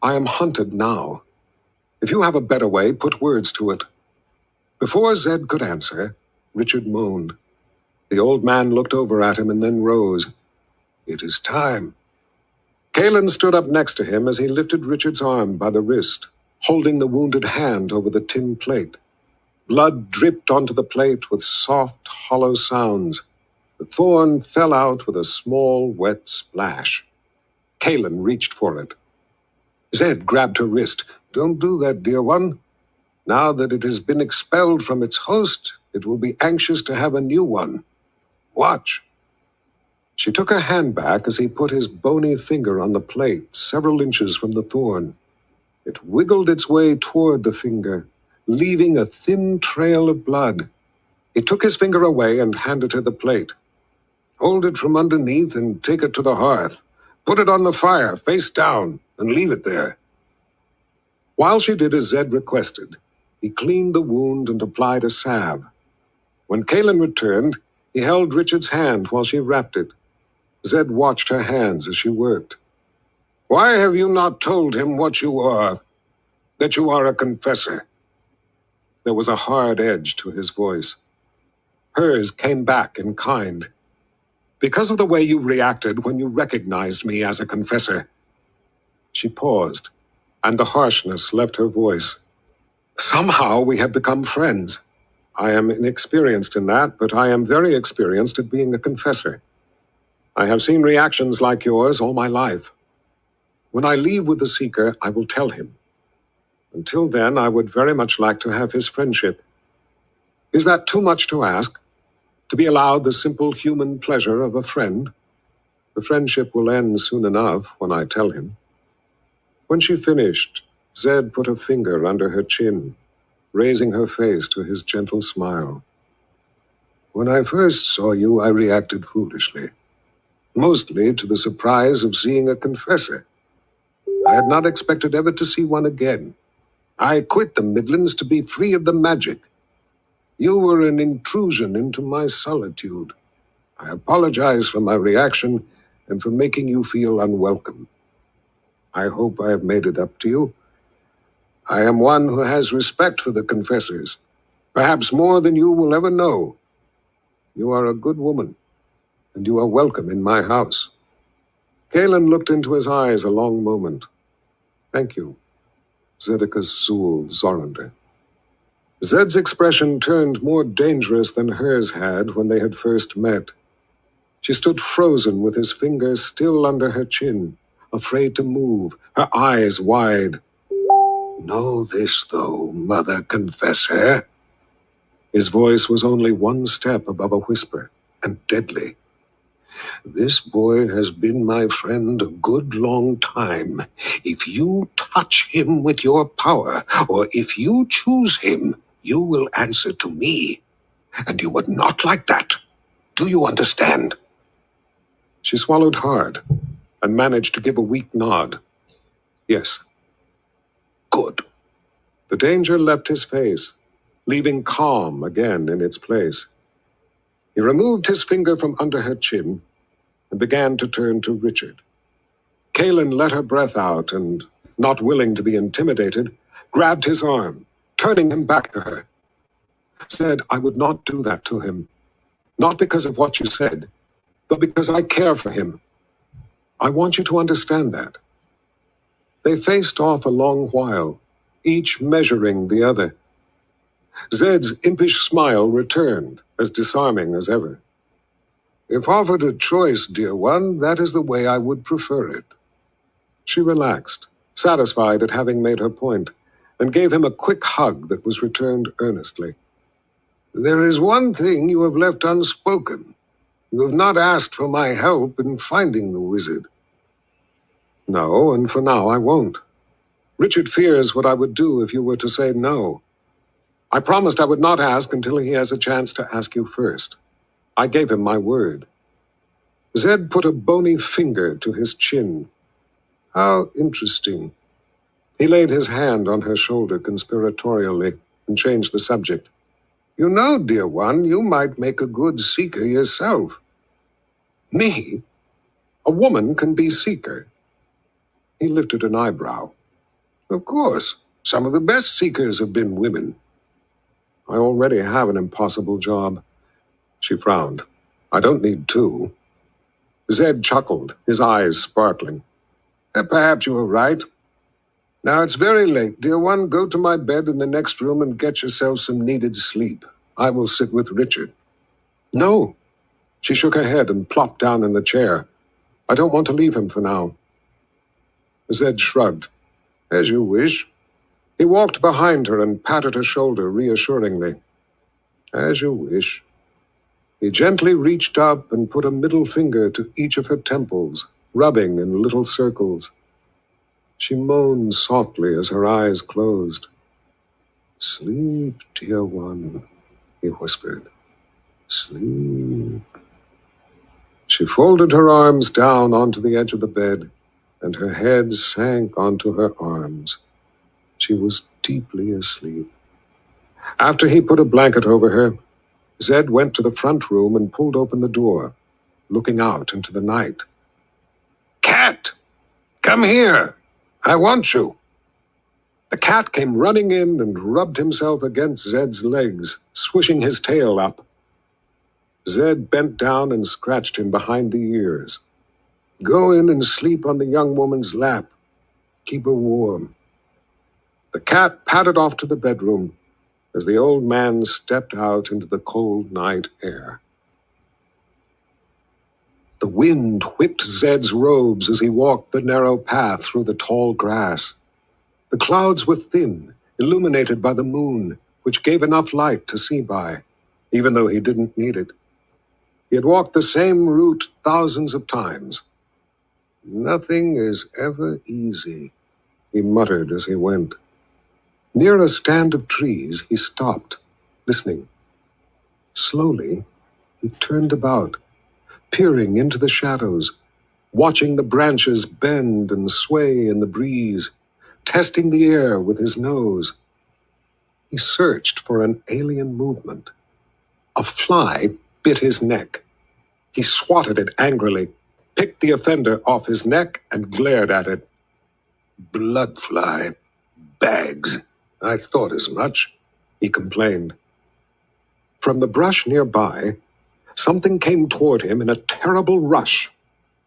I am hunted now. If you have a better way, put words to it. Before Zed could answer, Richard moaned. The old man looked over at him and then rose. It is time. Kalen stood up next to him as he lifted Richard's arm by the wrist, holding the wounded hand over the tin plate. Blood dripped onto the plate with soft, hollow sounds. The thorn fell out with a small, wet splash. Kalen reached for it. Zed grabbed her wrist. Don't do that, dear one. Now that it has been expelled from its host, it will be anxious to have a new one. Watch. She took her hand back as he put his bony finger on the plate, several inches from the thorn. It wiggled its way toward the finger, leaving a thin trail of blood. He took his finger away and handed her the plate. Hold it from underneath and take it to the hearth. Put it on the fire, face down, and leave it there. While she did as Zed requested, he cleaned the wound and applied a salve. When Kalen returned, he held Richard's hand while she wrapped it. Zed watched her hands as she worked. Why have you not told him what you are? That you are a confessor? There was a hard edge to his voice. Hers came back in kind. Because of the way you reacted when you recognized me as a confessor. She paused, and the harshness left her voice. Somehow we have become friends. I am inexperienced in that, but I am very experienced at being a confessor. I have seen reactions like yours all my life. When I leave with the Seeker, I will tell him. Until then, I would very much like to have his friendship. Is that too much to ask? To be allowed the simple human pleasure of a friend? The friendship will end soon enough when I tell him. When she finished, Zed put a finger under her chin, raising her face to his gentle smile. When I first saw you, I reacted foolishly. Mostly to the surprise of seeing a confessor. I had not expected ever to see one again. I quit the Midlands to be free of the magic. You were an intrusion into my solitude. I apologize for my reaction and for making you feel unwelcome. I hope I have made it up to you. I am one who has respect for the confessors, perhaps more than you will ever know. You are a good woman, and you are welcome in my house. Galen looked into his eyes a long moment. Thank you, Zedekus Zul Zorander. Zed's expression turned more dangerous than hers had when they had first met. She stood frozen with his fingers still under her chin, afraid to move, her eyes wide. Know this, though, Mother Confessor. His voice was only one step above a whisper, and deadly. This boy has been my friend a good long time. If you touch him with your power, or if you choose him, you will answer to me. And you would not like that. Do you understand? She swallowed hard and managed to give a weak nod. Yes. Good. The danger left his face, leaving calm again in its place. He removed his finger from under her chin and began to turn to Richard. Kaelin let her breath out and, not willing to be intimidated, grabbed his arm, turning him back to her. Said I would not do that to him, not because of what you said, but because I care for him. I want you to understand that. They faced off a long while, each measuring the other. Zed's impish smile returned, as disarming as ever. If offered a choice, dear one, that is the way I would prefer it. She relaxed, satisfied at having made her point, and gave him a quick hug that was returned earnestly. There is one thing you have left unspoken. You have not asked for my help in finding the wizard. No, and for now I won't. Richard fears what I would do if you were to say no. I promised I would not ask until he has a chance to ask you first. I gave him my word. Zed put a bony finger to his chin. How interesting. He laid his hand on her shoulder conspiratorially and changed the subject. You know, dear one, you might make a good seeker yourself. Me? A woman can be seeker. He lifted an eyebrow. Of course, some of the best seekers have been women. I already have an impossible job. She frowned. I don't need two. Zed chuckled, his eyes sparkling. Perhaps you are right. Now it's very late, dear one. Go to my bed in the next room and get yourself some needed sleep. I will sit with Richard. No. She shook her head and plopped down in the chair. I don't want to leave him for now. Zed shrugged. As you wish. He walked behind her and patted her shoulder reassuringly. As you wish. He gently reached up and put a middle finger to each of her temples, rubbing in little circles. She moaned softly as her eyes closed. Sleep, dear one, he whispered. Sleep. She folded her arms down onto the edge of the bed, and her head sank onto her arms. She was deeply asleep. After he put a blanket over her, Zed went to the front room and pulled open the door, looking out into the night. Cat! Come here! I want you! The cat came running in and rubbed himself against Zed's legs, swishing his tail up. Zed bent down and scratched him behind the ears. Go in and sleep on the young woman's lap. Keep her warm. The cat padded off to the bedroom as the old man stepped out into the cold night air. The wind whipped Zed's robes as he walked the narrow path through the tall grass. The clouds were thin, illuminated by the moon, which gave enough light to see by, even though he didn't need it. He had walked the same route thousands of times. Nothing is ever easy, he muttered as he went. Near a stand of trees, he stopped, listening. Slowly, he turned about, peering into the shadows, watching the branches bend and sway in the breeze, testing the air with his nose. He searched for an alien movement. A fly bit his neck. He swatted it angrily, picked the offender off his neck, and glared at it. Blood fly. Bags. I thought as much, he complained. From the brush nearby, something came toward him in a terrible rush.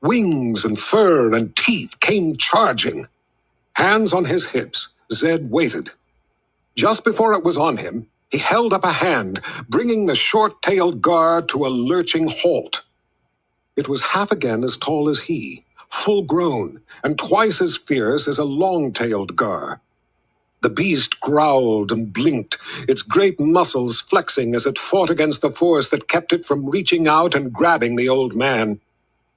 Wings and fur and teeth came charging. Hands on his hips, Zed waited. Just before it was on him, he held up a hand, bringing the short-tailed Gar to a lurching halt. It was half again as tall as he, full-grown, and twice as fierce as a long-tailed Gar. The beast growled and blinked, its great muscles flexing as it fought against the force that kept it from reaching out and grabbing the old man.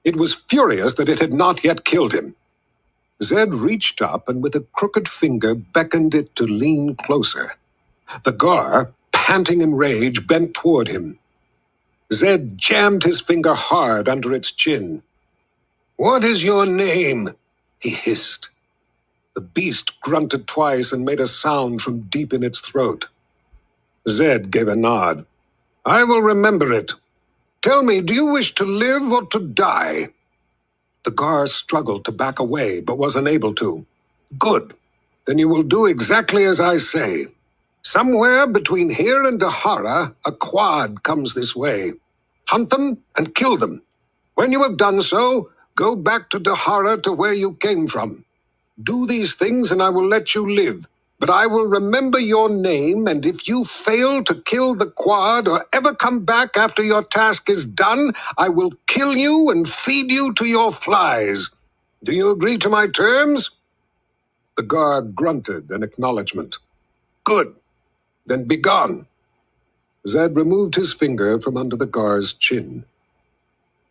It was furious that it had not yet killed him. Zed reached up and with a crooked finger beckoned it to lean closer. The Gar, panting in rage, bent toward him. Zed jammed his finger hard under its chin. "What is your name?" he hissed. The beast grunted twice and made a sound from deep in its throat. Zed gave a nod. "I will remember it. Tell me, do you wish to live or to die?" The Gar struggled to back away, but was unable to. "Good. Then you will do exactly as I say. Somewhere between here and Dahara, a quad comes this way. Hunt them and kill them. When you have done so, go back to Dahara to where you came from. Do these things and I will let you live. But I will remember your name, and if you fail to kill the quad or ever come back after your task is done, I will kill you and feed you to your flies. Do you agree to my terms?" The Gar grunted an acknowledgement. "Good. Then be gone." Zed removed his finger from under the Gar's chin.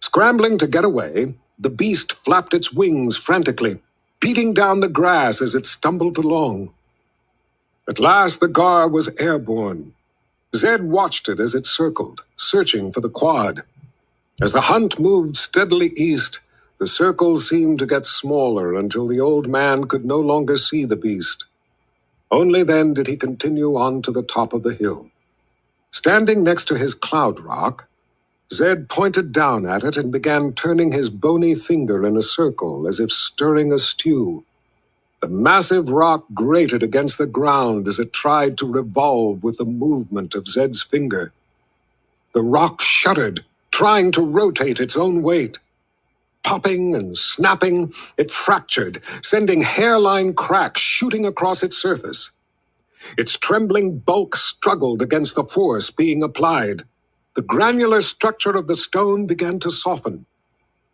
Scrambling to get away, the beast flapped its wings frantically, beating down the grass as it stumbled along. At last the Gar was airborne. Zed watched it as it circled, searching for the quad. As the hunt moved steadily east, the circle seemed to get smaller until the old man could no longer see the beast. Only then did he continue on to the top of the hill. Standing next to his cloud rock, Zed pointed down at it and began turning his bony finger in a circle as if stirring a stew. The massive rock grated against the ground as it tried to revolve with the movement of Zed's finger. The rock shuddered, trying to rotate its own weight. Popping and snapping, it fractured, sending hairline cracks shooting across its surface. Its trembling bulk struggled against the force being applied. The granular structure of the stone began to soften.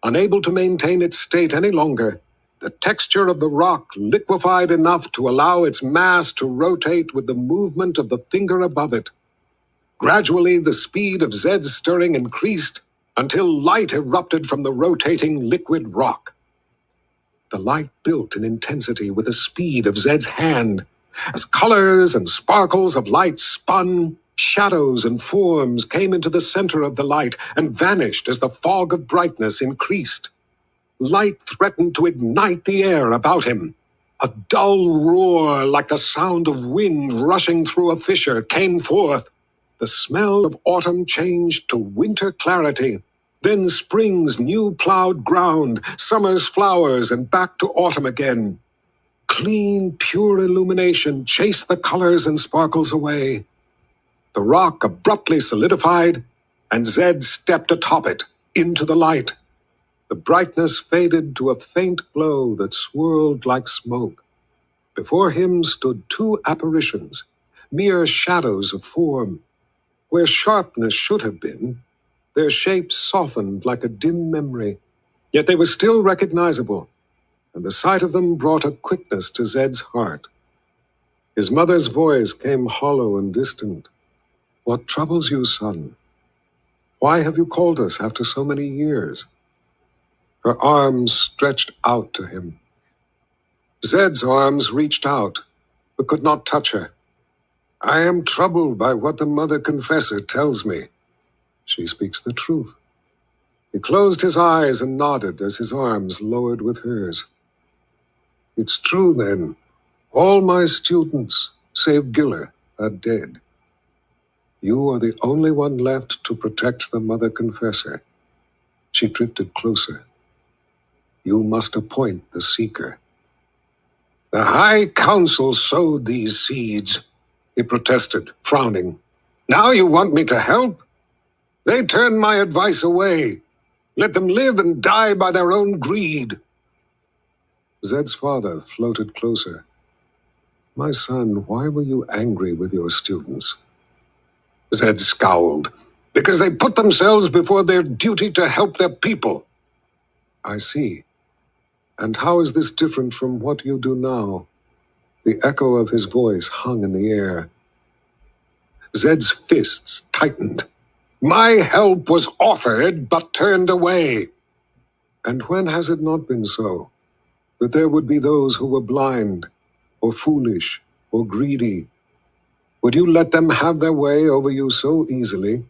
Unable to maintain its state any longer, the texture of the rock liquefied enough to allow its mass to rotate with the movement of the finger above it. Gradually, the speed of Zed's stirring increased until light erupted from the rotating liquid rock. The light built in intensity with the speed of Zed's hand. As colors and sparkles of light spun, shadows and forms came into the center of the light and vanished as the fog of brightness increased. Light threatened to ignite the air about him. A dull roar like the sound of wind rushing through a fissure came forth. The smell of autumn changed to winter clarity. Then spring's new plowed ground, summer's flowers, and back to autumn again. Clean, pure illumination chased the colors and sparkles away. The rock abruptly solidified, and Zed stepped atop it, into the light. The brightness faded to a faint glow that swirled like smoke. Before him stood two apparitions, mere shadows of form. Where sharpness should have been, their shapes softened like a dim memory. Yet they were still recognizable, and the sight of them brought a quickness to Zed's heart. His mother's voice came hollow and distant. "What troubles you, son? Why have you called us after so many years?" Her arms stretched out to him. Zed's arms reached out, but could not touch her. "I am troubled by what the mother confessor tells me. She speaks the truth." He closed his eyes and nodded as his arms lowered with hers. "It's true, then. All my students, save Giller, are dead. You are the only one left to protect the mother confessor." She drifted closer. "You must appoint the seeker." "The High Council sowed these seeds," he protested, frowning. "Now you want me to help? They turned my advice away. Let them live and die by their own greed. Zed's father floated closer. My son, why were you angry with your students? Zed scowled. Because they put themselves before their duty to help their people. I see. And how is this different from what you do now? The echo of his voice hung in the air. Zed's fists tightened. My help was offered, but turned away. And when has it not been so? That there would be those who were blind, or foolish, or greedy. Would you let them have their way over you so easily?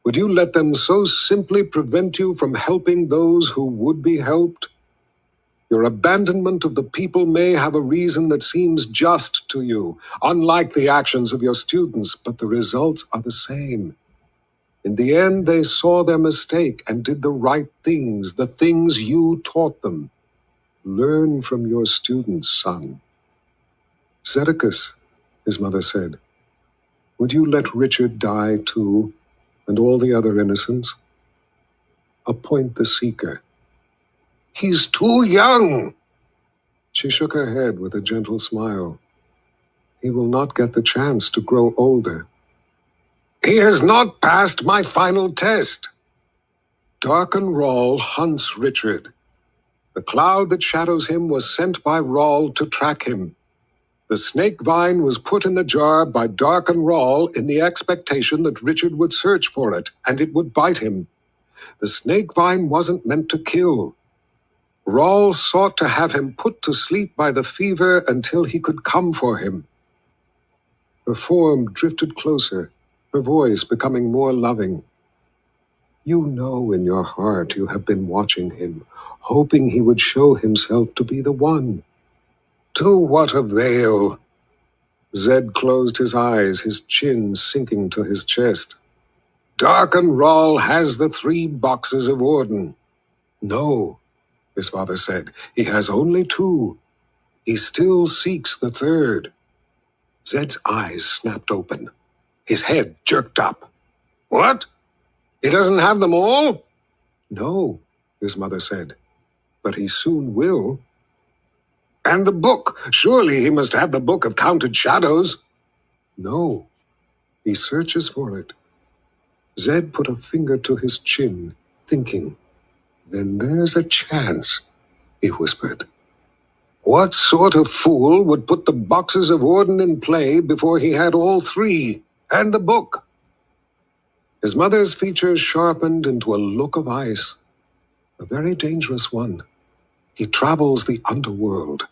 Would you let them so simply prevent you from helping those who would be helped? Your abandonment of the people may have a reason that seems just to you, unlike the actions of your students, but the results are the same. In the end, they saw their mistake and did the right things, the things you taught them. Learn from your students, son. Zedekis, his mother said, would you let Richard die too, and all the other innocents? Appoint the seeker. He's too young. She shook her head with a gentle smile. He will not get the chance to grow older. He has not passed my final test. Darken Rawl hunts Richard. The cloud that shadows him was sent by Rawl to track him. The snake vine was put in the jar by Darken Rawl in the expectation that Richard would search for it, and it would bite him. The snake vine wasn't meant to kill. Rawl sought to have him put to sleep by the fever until he could come for him. Her form drifted closer, her voice becoming more loving. You know in your heart you have been watching him, hoping he would show himself to be the one. To what avail? Zed closed his eyes, his chin sinking to his chest. Darken Rawl has the 3 boxes of Orden. No, his father said, he has only 2. He still seeks the 3rd. Zed's eyes snapped open. His head jerked up. What? He doesn't have them all? No, his mother said, but he soon will. And the book. Surely he must have the book of counted shadows. No, he searches for it. Zed put a finger to his chin, thinking. Then there's a chance, he whispered. What sort of fool would put the boxes of Orden in play before he had all 3, and the book? His mother's features sharpened into a look of ice. A very dangerous one. He travels the underworld.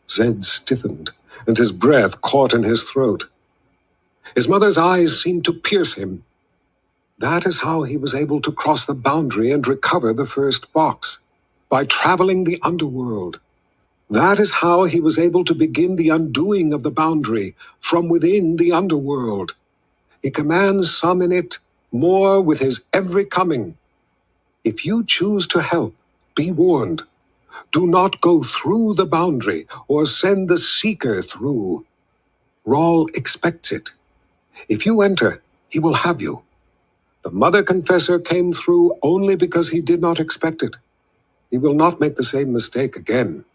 Zed stiffened, and his breath caught in his throat. His mother's eyes seemed to pierce him. That is how he was able to cross the boundary and recover the first box, by traveling the underworld. That is how he was able to begin the undoing of the boundary from within the underworld. He commands some in it, more with his every coming. If you choose to help, be warned. Do not go through the boundary or send the seeker through. Rawl expects it. If you enter, he will have you. The mother confessor came through only because he did not expect it. He will not make the same mistake again.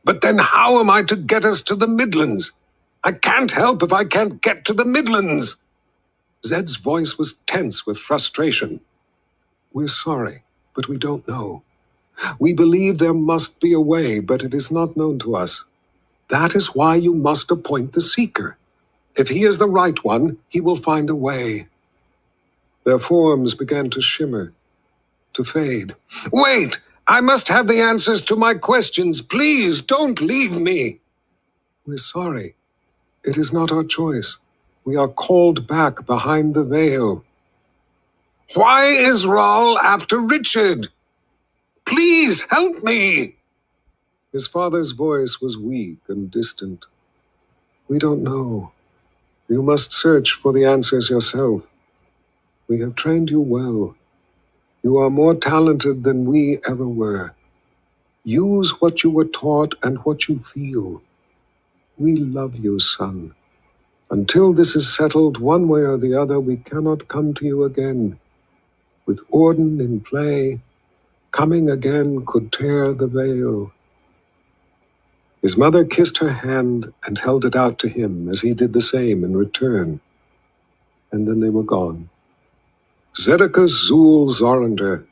But then how am I to get us to the Midlands? I can't help if I can't get to the Midlands. Zed's voice was tense with frustration. We're sorry, but we don't know. We believe there must be a way, but it is not known to us. That is why you must appoint the seeker. If he is the right one, he will find a way. Their forms began to shimmer, to fade. Wait! I must have the answers to my questions. Please, don't leave me. We're sorry. It is not our choice. We are called back behind the veil. Why is Rawl after Richard? Please help me! His father's voice was weak and distant. We don't know. You must search for the answers yourself. We have trained you well. You are more talented than we ever were. Use what you were taught and what you feel. We love you, son. Until this is settled one way or the other, we cannot come to you again. With Orden in play, coming again could tear the veil. His mother kissed her hand and held it out to him as he did the same in return. And then they were gone. Zedekis Zul Zorander,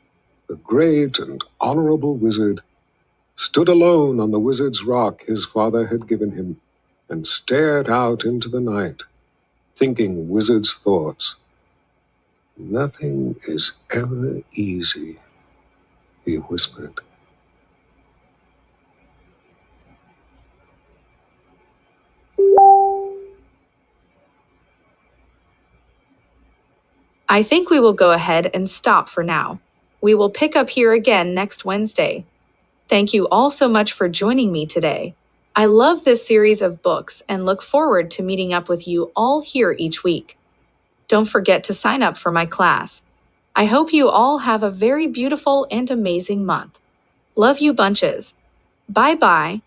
the great and honorable wizard, stood alone on the wizard's rock his father had given him, and stared out into the night, thinking wizard's thoughts. Nothing is ever easy, he whispered. I think we will go ahead and stop for now. We will pick up here again next Wednesday. Thank you all so much for joining me today. I love this series of books and look forward to meeting up with you all here each week. Don't forget to sign up for my class. I hope you all have a very beautiful and amazing month. Love you bunches. Bye-bye.